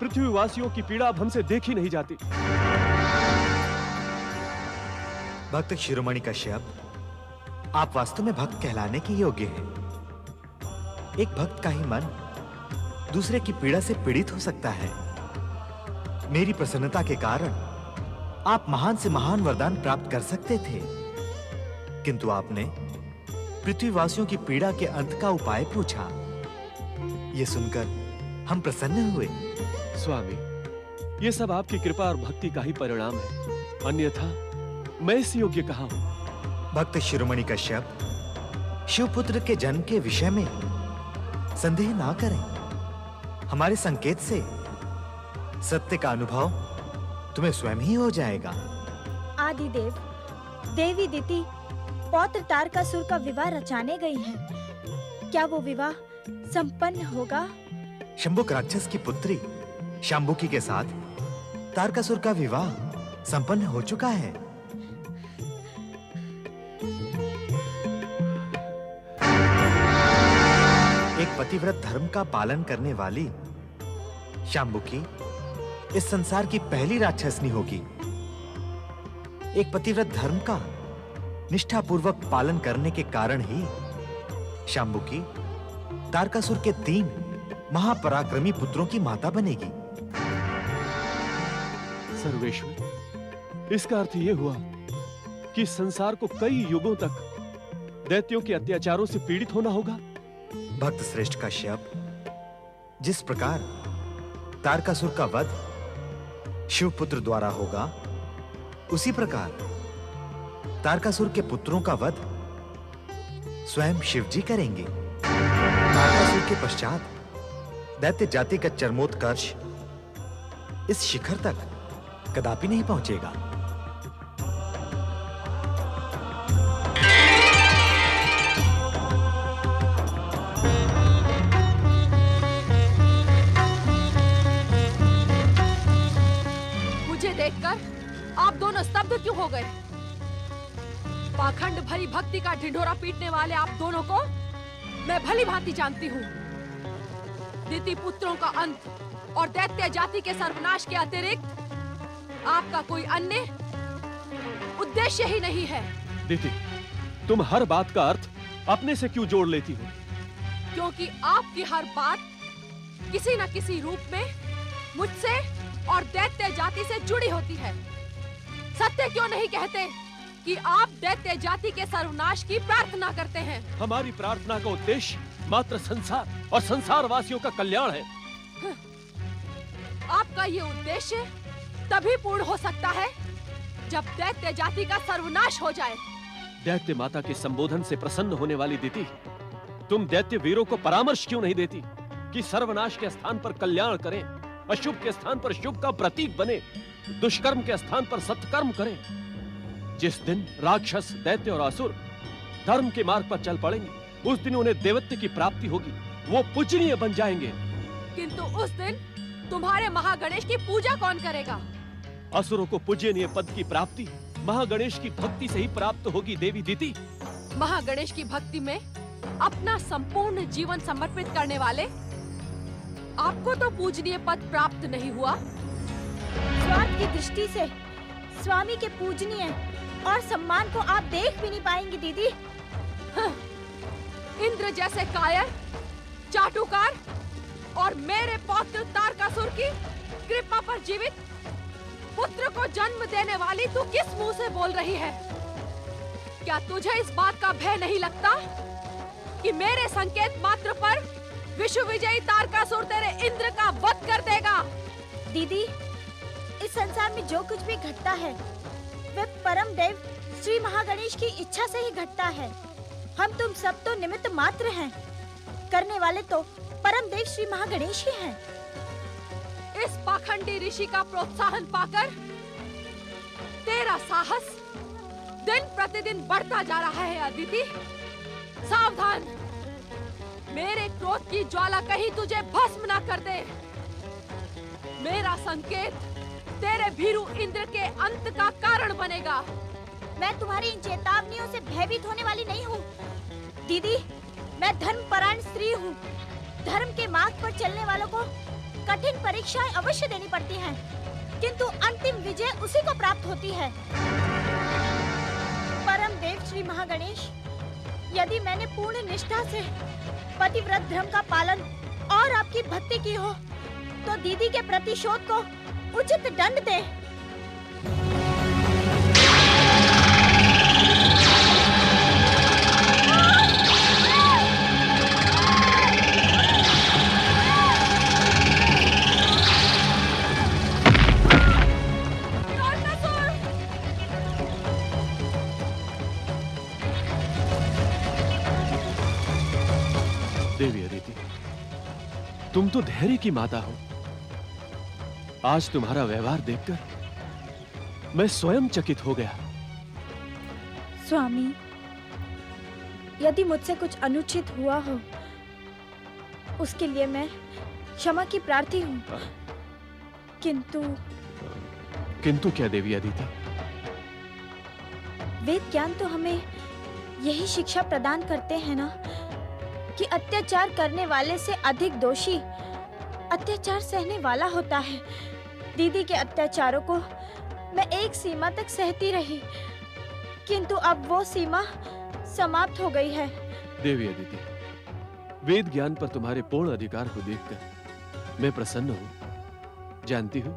पृथ्वीवासियों की पीड़ा अब हमसे देखी नहीं जाती। भक्त शिरोमणि कश्यप, आप वास्तव में भक्त कहलाने के योग्य हैं। एक भक्त का ही मन दूसरे की पीड़ा से पीड़ित हो सकता है। मेरी प्रसन्नता के कारण आप महान से महान वरदान प्राप्त कर सकते थे, किंतु आपने पृथ्वीवासियों की पीड़ा के अंत का उपाय पूछा। यह सुनकर हम प्रसन्न हुए। स्वामी, ये सब आपकी कृपा और भक्ति का ही परिणाम है, अन्यथा मैं इस योग्य कहाँ हूं। भक्त शिरोमणि कश्यप, शिवपुत्र के जन्म के विषय में संदेह ना करें। हमारे संकेत से सत्य का अनुभव तुम्हें स्वयं ही हो जाएगा। आदिदेव, देवी दिति पौत्र तारकासुर का विवाह रचाने गई हैं। क्या वो विवाह संपन्न होगा? शंभुक राक्षस की पुत्री शाम्बुकी के साथ तारकासुर का विवाह संपन्न हो चुका है। एक पतिव्रत धर्म का पालन करने वाली शाम्बुकी इस संसार की पहली राक्षसनी होगी। एक पतिव्रत धर्म का निष्ठापूर्वक पालन करने के कारण ही शाम्बुकी तारकासुर के 3 महापराक्रमी पुत्रों की माता बनेगी। सर्वेश्वर, इसका अर्थ यह हुआ कि संसार को कई युगों तक दैत्यों के अत्याचारों से पीड़ित होना होगा। भक्त श्रेष्ठ कश्यप, जिस प्रकार तारकासुर का वध शिवपुत्र द्वारा होगा, उसी प्रकार तारकासुर के पुत्रों का वध स्वयं शिवजी करेंगे। तारकासुर के पश्चात दैत्य जाति का चरमोत्कर्ष इस शिखर तक कदापि नहीं पहुंचेगा। मुझे देखकर आप दोनों स्तब्ध क्यों हो गए? पाखंड भरी भक्ति का ढिंढोरा पीटने वाले आप दोनों को मैं भली भांति जानती हूँ। दिति पुत्रों का अंत और दैत्य जाति के सर्वनाश के अतिरिक्त आपका कोई अन्य उद्देश्य ही नहीं है। दिति, तुम हर बात का अर्थ अपने से क्यों जोड़ लेती हो? क्योंकि आपकी हर बात किसी न किसी रूप में मुझसे और दैत्य जाति से जुड़ी होती है। सत्य क्यों नहीं कहते कि आप दैत्य जाति के सर्वनाश की प्रार्थना करते हैं? हमारी प्रार्थना का उद्देश्य मात्र संसार और संसार वासियों का कल्याण है। आपका ये उद्देश्य तभी पूर्ण हो सकता है जब दैत्य जाति का सर्वनाश हो जाए। दैत्य माता के संबोधन से प्रसन्न होने वाली दिति, तुम दैत्य वीरों को परामर्श क्यों नहीं देती कि सर्वनाश के स्थान पर कल्याण करें, अशुभ के स्थान पर शुभ का प्रतीक बने, दुष्कर्म के स्थान पर सत्कर्म करें। जिस दिन राक्षस, दैत्य और असुर धर्म के मार्ग पर चल पड़ेंगे, उस दिन उन्हें देवत्व की प्राप्ति होगी, वो पूजनीय बन जाएंगे। किंतु उस दिन तुम्हारे महागणेश की पूजा कौन करेगा? असुरों को पूजनीय पद की प्राप्ति महागणेश की भक्ति से ही प्राप्त होगी देवी दिति। महागणेश की भक्ति में अपना संपूर्ण जीवन समर्पित करने वाले आपको तो पूजनीय पद प्राप्त नहीं हुआ। स्वार्थ की दृष्टि से स्वामी के पूजनीय और सम्मान को आप देख भी नहीं पाएंगी दीदी। इंद्र जैसे कायर, चाटुकार और मेरे पौत्र तारकासुर की कृपा पर जीवित पुत्र को जन्म देने वाली तू किस मुंह से बोल रही है? क्या तुझे इस बात का भय नहीं लगता कि मेरे संकेत मात्र पर विश्व विजयी तारकासुर तेरे इंद्र का वध कर देगा? दीदी, इस संसार में जो कुछ भी घटता है वह परम देव श्री महागणेश की इच्छा से ही घटता है। हम तुम सब तो निमित्त मात्र हैं, करने वाले तो परम देव श्री महागणेश ही हैं। इस पाखंडी ऋषि का प्रोत्साहन पाकर तेरा साहस दिन प्रतिदिन बढ़ता जा रहा है अदिति। सावधान, मेरे क्रोध की ज्वाला कहीं तुझे भस्म ना कर दे। मेरा संकेत तेरे भीरू इंद्र के अंत का कारण बनेगा। मैं तुम्हारी इन चेतावनियों से भयभीत होने वाली नहीं हूँ दीदी। मैं धर्मपरायण स्त्री हूँ। धर्म के मार्ग पर चलने वालों को कठिन परीक्षाएं अवश्य देनी पड़ती हैं, किंतु अंतिम विजय उसी को प्राप्त होती है। परम देव श्री महागणेश, यदि मैंने पूर्ण निष्ठा से पतिव्रत धर्म का पालन और आपकी भक्ति की हो, तो दीदी के प्रतिशोध को उचित दंड दे। देवी अदिति, तुम तो धैर्य की माता हो। आज तुम्हारा व्यवहार देखकर मैं स्वयं चकित हो गया। स्वामी, यदि मुझसे कुछ अनुचित हुआ हो, उसके लिए मैं क्षमा की प्रार्थी हूँ। किंतु क्या देवी अदिति? वेद ज्ञान तो हमें यही शिक्षा प्रदान करते हैं ना, कि अत्याचार करने वाले से अधिक दोषी अत्याचार सहने वाला होता है। दीदी के अत्याचारों को मैं एक सीमा तक सहती रही, किंतु अब वो सीमा समाप्त हो गई है। देवी अदिति, वेद ज्ञान पर तुम्हारे पूर्ण अधिकार को देखकर मैं प्रसन्न हूँ। जानती हो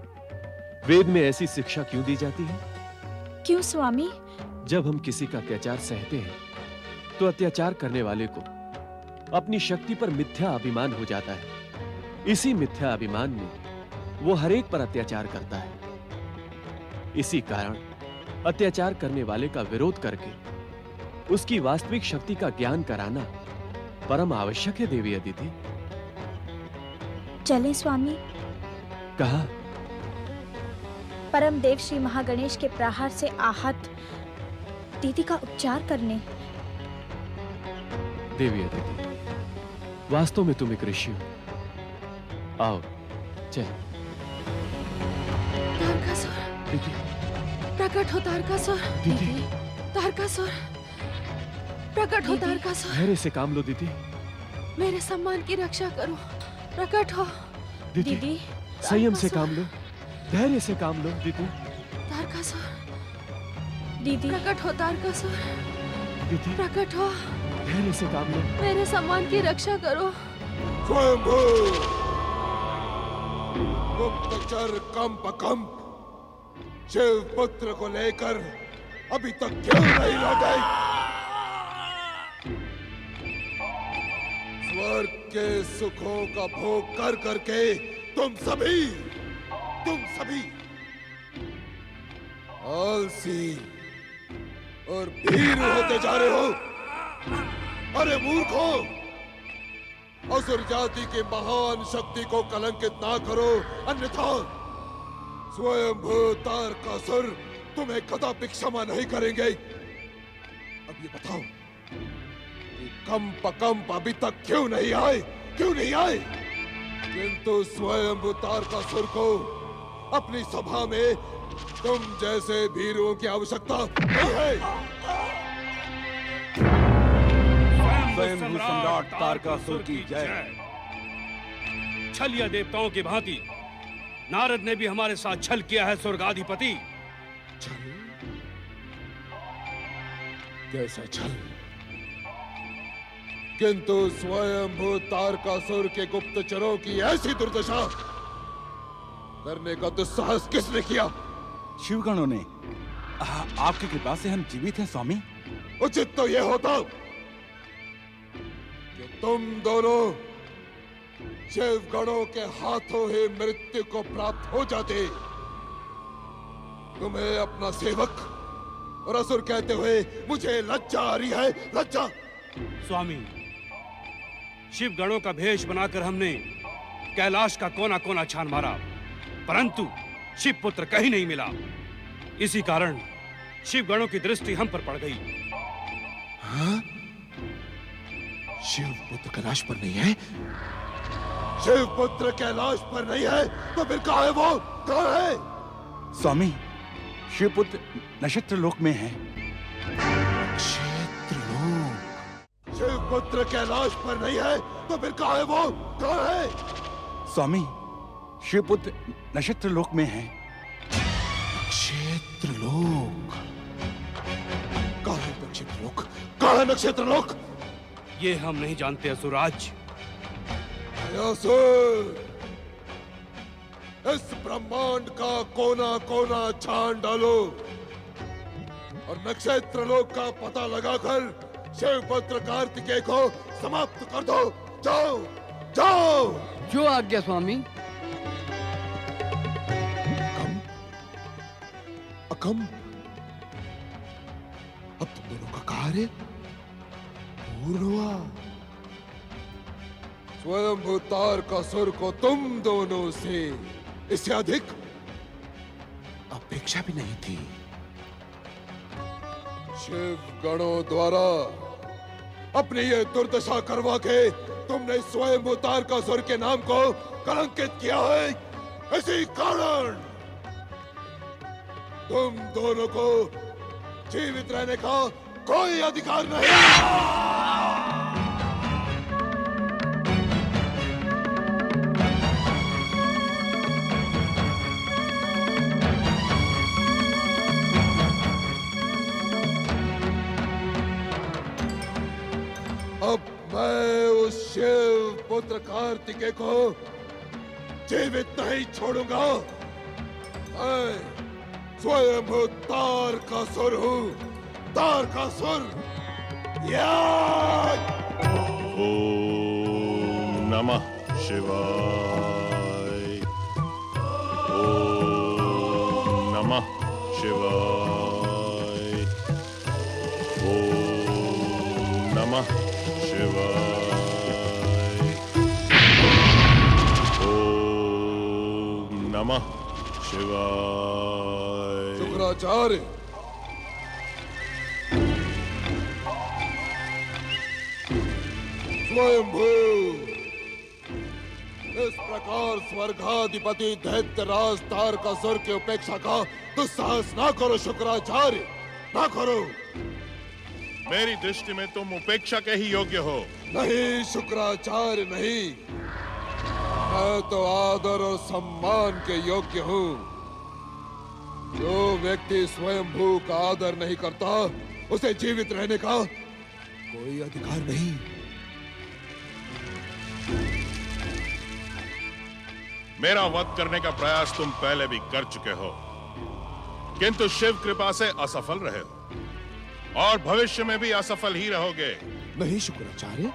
वेद में ऐसी शिक्षा क्यों दी जाती है? क्यों स्वामी? जब हम किसी का अत्याचार सहते हैं तो अत्याचार करने वाले को अपनी शक्ति पर मिथ्या अभिमान हो जाता है। इसी मिथ्या अभिमान में वो हर एक पर अत्याचार करता है। इसी कारण अत्याचार करने वाले का विरोध करके उसकी वास्तविक शक्ति का ज्ञान कराना परम आवश्यक है। देवी अदिति, चलें स्वामी? कहा? परम देव श्री महागणेश के प्रहार से आहत दीदी का उपचार करने। देवी अदिति, वास्तव में तुम एक ऋषि हो। आओ चल। तारकासुर, दीदी, प्रकट हो तारकासुर। दीदी, तारकासुर, प्रकट हो तारकासुर। धैर्य से काम लो दीदी। मेरे सम्मान की रक्षा करो, प्रकट हो। दीदी, संयम से काम लो, धैर्य से काम लो दीदी। तारकासुर, दीदी, प्रकट हो तारकासुर। दीदी, प्रकट हो, धैर्य से काम लो। मेरे सम्मान की रक्षा करो। स्वयंभू गुप्तचर कंप शिव पुत्र को लेकर अभी तक क्यों नहीं लौटे? स्वर्ग के सुखों का भोग कर करके तुम सभी आलसी और भीरू होते जा रहे हो। अरे मूर्खों, असुर जाति की महान शक्ति को कलंकित ना करो, अन्यथा स्वयंभू तारकासुर तुम्हें कदापि क्षमा नहीं करेंगे। अब ये बताओ कि कंप अभी तक क्यों नहीं आए? किंतु स्वयंभू तारकासुर को अपनी सभा में तुम जैसे भीरुओं की आवश्यकता नहीं है। स्वयंभू सम्राट तारकासुर की जय। छलिया देवताओं की भांति नारद ने भी हमारे साथ छल किया है स्वर्गाधिपति। छल? कैसा छल? किंतु स्वयंभू तारकासुर के गुप्तचरों की ऐसी दुर्दशा करने का दुस्साहस किसने किया? शिवगणों ने। आपकी कृपा से हम जीवित हैं स्वामी। उचित तो यह होता कि तुम दोनों शिवगणों के हाथों ही मृत्यु को प्राप्त हो जाते। तुम्हें अपना सेवक और असुर कहते हुए मुझे लज्जा आ रही है, लज्जा। स्वामी, शिव गणों का भेष बनाकर हमने कैलाश का कोना कोना छान मारा, परंतु शिव पुत्र कहीं नहीं मिला। इसी कारण शिव गणों की दृष्टि हम पर पड़ गई। हाँ? शिव पुत्र कैलाश पर नहीं है? शिव पुत्र कैलाश पर नहीं है तो फिर कहाँ है वो? कहाँ है? स्वामी, शिव पुत्र नक्षत्र लोक में है। नक्षत्र लोक? शिव पुत्र कैलाश पर नहीं है तो फिर कहाँ है वो? कहाँ है? स्वामी, शिव पुत्र नक्षत्र लोक में है। नक्षत्र लोक? कहाँ है नक्षत्र लोक? कहाँ है नक्षत्र लोक? ये हम नहीं जानते असुराज। असुर, इस ब्रह्मांड का कोना कोना छान डालो और नक्षत्र लोक का पता लगाकर शिवपुत्र कार्तिकेय को समाप्त कर दो। जाओ जाओ। जो आज्ञा स्वामी। अकम, अब तुम दोनों का कार्य पूर्ण हुआ। स्वयंभू तारकासुर को तुम दोनों से इससे अधिक अपेक्षा भी नहीं थी। शिव गणों द्वारा अपनी ये दुर्दशा करवा के तुमने स्वयंभू तारकासुर के नाम को कलंकित किया है। इसी कारण तुम दोनों को जीवित रहने का कोई अधिकार नहीं। अब मैं उस शिव पुत्र कार्तिकेय को जीवित नहीं छोड़ूंगा। मैं स्वयं तारकासुर हूँ, तारकासुर। ओम नमः शिवाय। ओम नमः शिवाय। ओम नमः शिवाय। ओम नमः शिवाय। शुक्राचार्य, स्वयंभू, इस प्रकार स्वर्गाधिपति दैत्यराज तारकासुर की उपेक्षा का दुस्साहस ना करो शुक्राचार्य, ना करो। मेरी दृष्टि में तुम उपेक्षा के ही योग्य हो। नहीं शुक्राचार्य, नहीं। मैं तो आदर और सम्मान के योग्य हूँ। जो व्यक्ति स्वयंभू का आदर नहीं करता, उसे जीवित रहने का कोई अधिकार नहीं। मेरा वध करने का प्रयास तुम पहले भी कर चुके हो, किंतु शिव कृपा से असफल रहे हो और भविष्य में भी असफल ही रहोगे। नहीं शुक्राचार्य,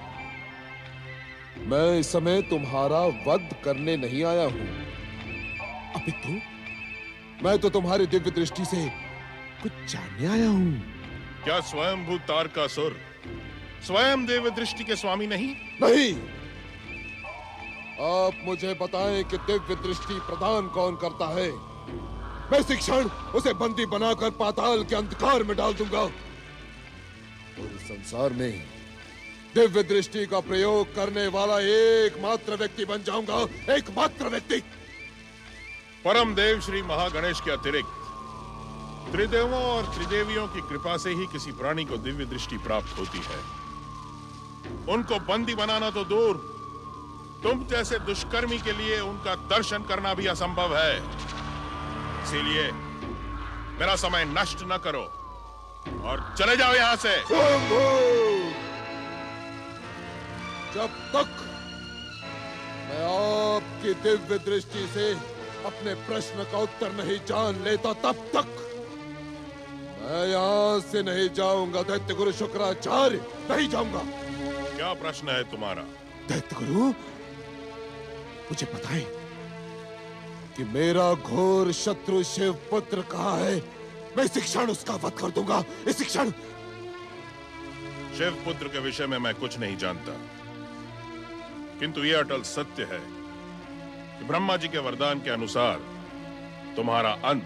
मैं इस समय तुम्हारा वध करने नहीं आया हूँ, अपितु मैं तो तुम्हारी दिव्य दृष्टि से कुछ जानने आया हूँ। क्या स्वयंभू तारकासुर स्वयं दिव्य दृष्टि के स्वामी नहीं? नहीं। आप मुझे बताएं कि दिव्य दृष्टि प्रदान कौन करता है। मैं इसी क्षण उसे बंदी बनाकर पाताल के अंधकार में डाल दूंगा और इस संसार में दिव्य दृष्टि का प्रयोग करने वाला एकमात्र व्यक्ति बन जाऊंगा, एकमात्र व्यक्ति। परम देव श्री महागणेश के अतिरिक्त त्रिदेवों और त्रिदेवियों की कृपा से ही किसी प्राणी को दिव्य दृष्टि प्राप्त होती है। उनको बंदी बनाना तो दूर, तुम जैसे दुष्कर्मी के लिए उनका दर्शन करना भी असंभव है। इसीलिए मेरा समय नष्ट न करो और चले जाओ यहां से। जब तक मैं आपकी दिव्य दृष्टि से अपने प्रश्न का उत्तर नहीं जान लेता, तब तक मैं यहां से नहीं जाऊंगा। दैत्य गुरु शुक्राचार्य, नहीं जाऊंगा। क्या प्रश्न है तुम्हारा? दैत्य गुरु, मुझे बताएं कि मेरा घोर शत्रु शिव पुत्र कहाँ है। मैं इसी क्षण उसका वध कर दूंगा, इसी क्षण। शिव पुत्र के विषय में मैं कुछ नहीं जानता, किंतु यह अटल सत्य है कि ब्रह्मा जी के वरदान के अनुसार तुम्हारा अंत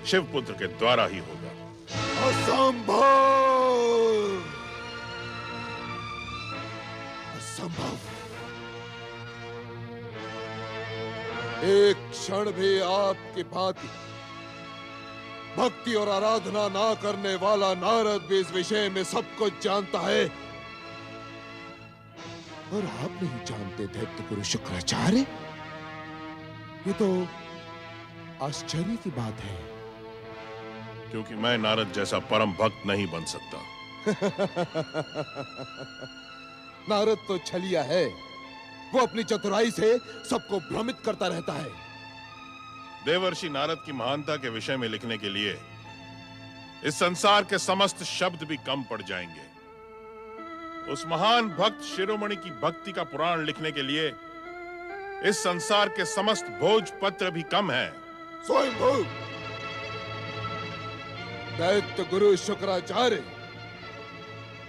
शिव पुत्र के द्वारा ही होगा। असंभव, असंभव। एक क्षण भी आपकी भांति भक्ति और आराधना ना करने वाला नारद भी इस विषय में सब कुछ जानता है, और आप नहीं जानते दैत्य गुरु शुक्राचार्य। ये तो आश्चर्य की बात है। क्योंकि मैं नारद जैसा परम भक्त नहीं बन सकता। नारद तो छलिया है, वो अपनी चतुराई से सबको भ्रमित करता रहता है। देवर्षि नारद की महानता के विषय में लिखने के लिए इस संसार के समस्त शब्द भी कम पड़ जाएंगे। उस महान भक्त शिरोमणि की भक्ति का पुराण लिखने के लिए इस संसार के समस्त भोजपत्र भी कम है। स्वयंभू, दैत्य गुरु शुक्राचार्य,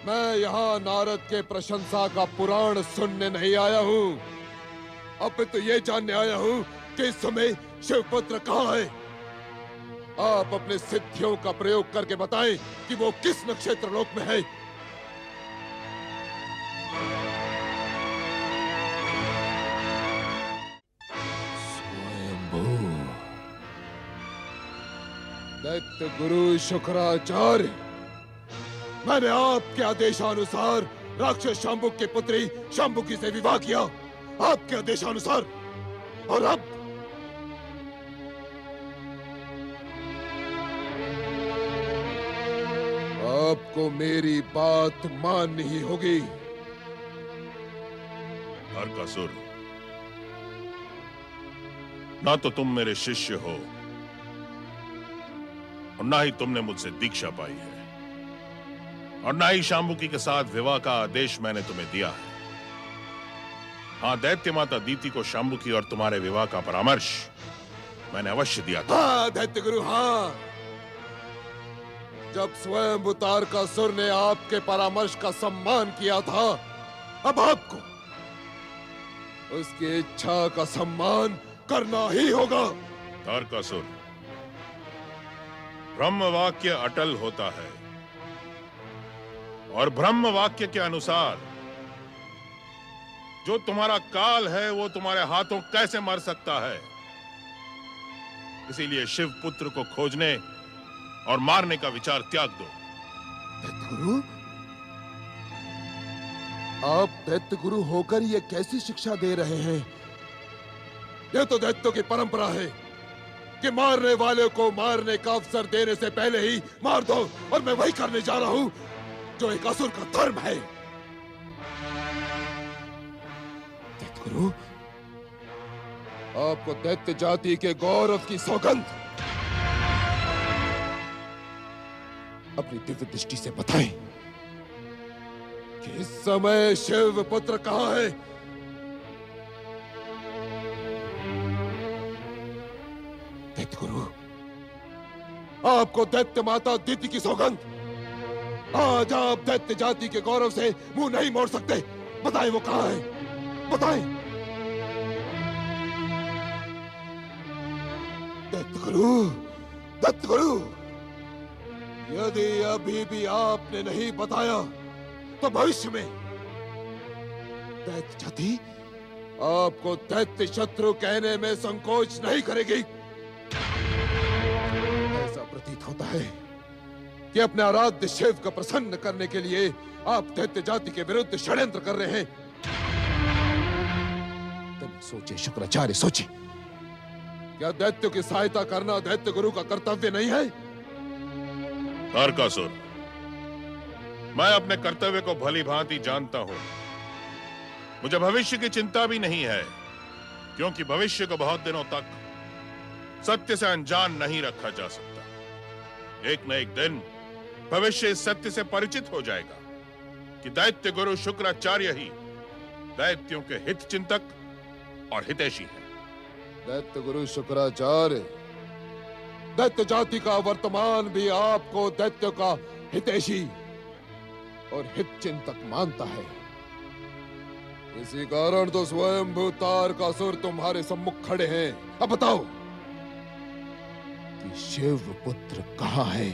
मैं यहाँ नारद के प्रशंसा का पुराण सुनने नहीं आया हूँ। अब तो ये जानने आया हूँ कि इस समय शिवपुत्र कहाँ है। आप अपने सिद्धियों का प्रयोग करके बताएं कि वो किस नक्षत्र लोक में है। दैत्य गुरु शुक्राचार्य, मैंने आपके आदेशानुसार राक्षस शांबुक की पुत्री शांबुकी से विवाह किया, आपके आदेशानुसार। और अब आपको मेरी बात माननी ही होगी। तारकासुर, ना तो तुम मेरे शिष्य हो और ना ही तुमने मुझसे दीक्षा पाई है, और ना ही शांबुकी के साथ विवाह का आदेश मैंने तुम्हें दिया है। हाँ, दैत्य माता दीति को शांबुकी और तुम्हारे विवाह का परामर्श मैंने अवश्य दिया था। हाँ दैत्य गुरु, हाँ। जब स्वयं तारकासुर ने आपके परामर्श का सम्मान किया था, अब आपको उसकी इच्छा का सम्मान करना ही होगा। तारकासुर, ब्रह्म वाक्य अटल होता है और ब्रह्म वाक्य के अनुसार जो तुम्हारा काल है वो तुम्हारे हाथों कैसे मर सकता है। इसीलिए शिव पुत्र को खोजने और मारने का विचार त्याग दो। दैत्य गुरु, आप दैत्य गुरु होकर ये कैसी शिक्षा दे रहे हैं? यह तो दैत्यों की परंपरा है कि मारने वाले को मारने का अवसर देने से पहले ही मार दो, और मैं वही करने जा रहा हूं जो एक असुर का धर्म है। दैत्य गुरु, आपको दैत्य जाति के गौरव की सौगंध अपनी दिव्य दृष्टि से बताएं कि इस समय शिव पुत्र कहाँ है। दैत्य गुरु, आपको दैत्य माता दीति की सौगंध, आज आप दैत्य जाति के गौरव से मुंह नहीं मोड़ सकते। बताएं वो कहाँ है, बताएं। दैत्य गुरु, दैत्य गुरु, यदि अभी भी आपने नहीं बताया तो भविष्य में दैत्य जाति आपको दैत्य शत्रु कहने में संकोच नहीं करेगी। ऐसा प्रतीत होता है कि अपने आराध्य शिव को प्रसन्न करने के लिए आप दैत्य जाति के विरुद्ध षड्यंत्र कर रहे हैं। तुम सोचिए शुक्राचार्य, सोचिए, क्या दैत्यों की सहायता करना दैत्य गुरु का कर्तव्य नहीं है? तारकासुर, मैं अपने कर्तव्य को भली भांति जानता हूं। मुझे भविष्य की चिंता भी नहीं है, क्योंकि भविष्य को बहुत दिनों तक सत्य से अनजान नहीं रखा जा सकता। एक न एक दिन भविष्य इस सत्य से परिचित हो जाएगा कि दैत्य गुरु शुक्राचार्य ही दैत्यों के हित चिंतक और हितैषी है। दैत्य गुरु शुक्राचार्य, दैत्य जाति का वर्तमान भी आपको दैत्य का हितैषी और हित चिंतक मानता है। इसी कारण तो स्वयं तारकासुर तुम्हारे सम्मुख खड़े हैं। अब बताओ कि शिव पुत्र कहाँ है?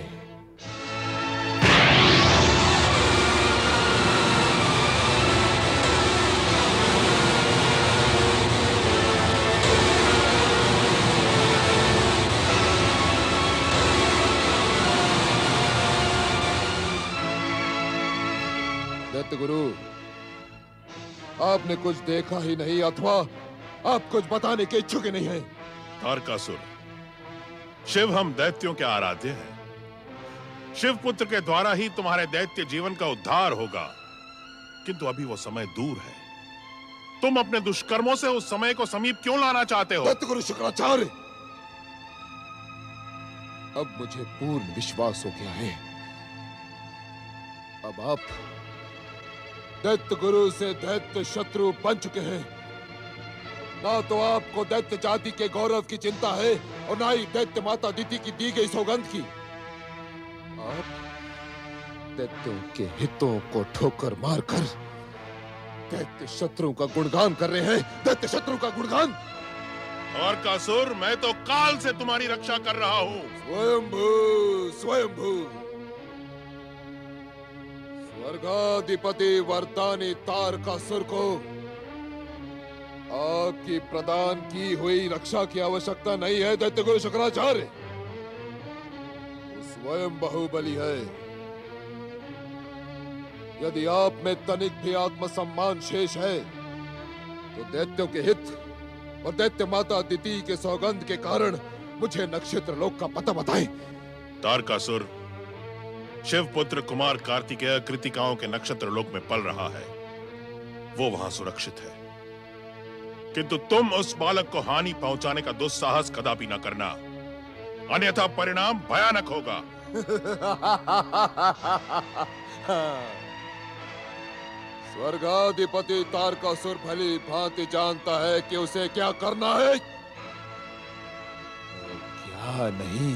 दैत्य गुरु, आपने कुछ देखा ही नहीं अथवा आप कुछ बताने के इच्छुक ही नहीं हैं। तारकासुर, शिव हम दैत्यों के आराध्य हैं। शिव पुत्र के द्वारा ही तुम्हारे दैत्य जीवन का उद्धार होगा, किंतु अभी वो समय दूर है। तुम अपने दुष्कर्मों से उस समय को समीप क्यों लाना चाहते हो? दैत्य गुरु शुक्राचार्य, अब मुझे पूर्ण विश्वास हो गया है। अब आप दैत्य गुरु से दैत्य शत्रु बन चुके हैं। ना तो आपको दैत्य जाति के गौरव की चिंता है और ना ही दैत्य माता दीति की दी गई सौगंध की। दैत्यों के हितों को ठोकर मारकर दैत्य शत्रु का गुणगान कर रहे हैं। दैत्य शत्रु का गुणगान। तारकासुर, मैं तो काल से तुम्हारी रक्षा कर रहा हूँ। स्वयंभू, स्वयंभू। स्वर्गाधिपति वरदानी तारकासुर को आपकी प्रदान की हुई रक्षा की आवश्यकता नहीं है। दैत्य गुरु शुक्राचार्य स्वयं बाहुबली है। यदि आप में तनिक भी आत्मसम्मान शेष है तो दैत्यों के हित और दैत्य माता अदिति के सौगंध के कारण मुझे नक्षत्र लोक का पता बताएं। तारकासुर, शिवपुत्र कुमार कार्तिकेय कृतिकाओं के नक्षत्र लोक में पल रहा है। वो वहां सुरक्षित है, किंतु तुम उस बालक को हानि पहुंचाने का दुस्साहस कदापि न करना, अन्यथा परिणाम भयानक होगा। स्वर्गाधिपति तारकासुर भली भांति जानता है कि उसे क्या करना है और क्या नहीं।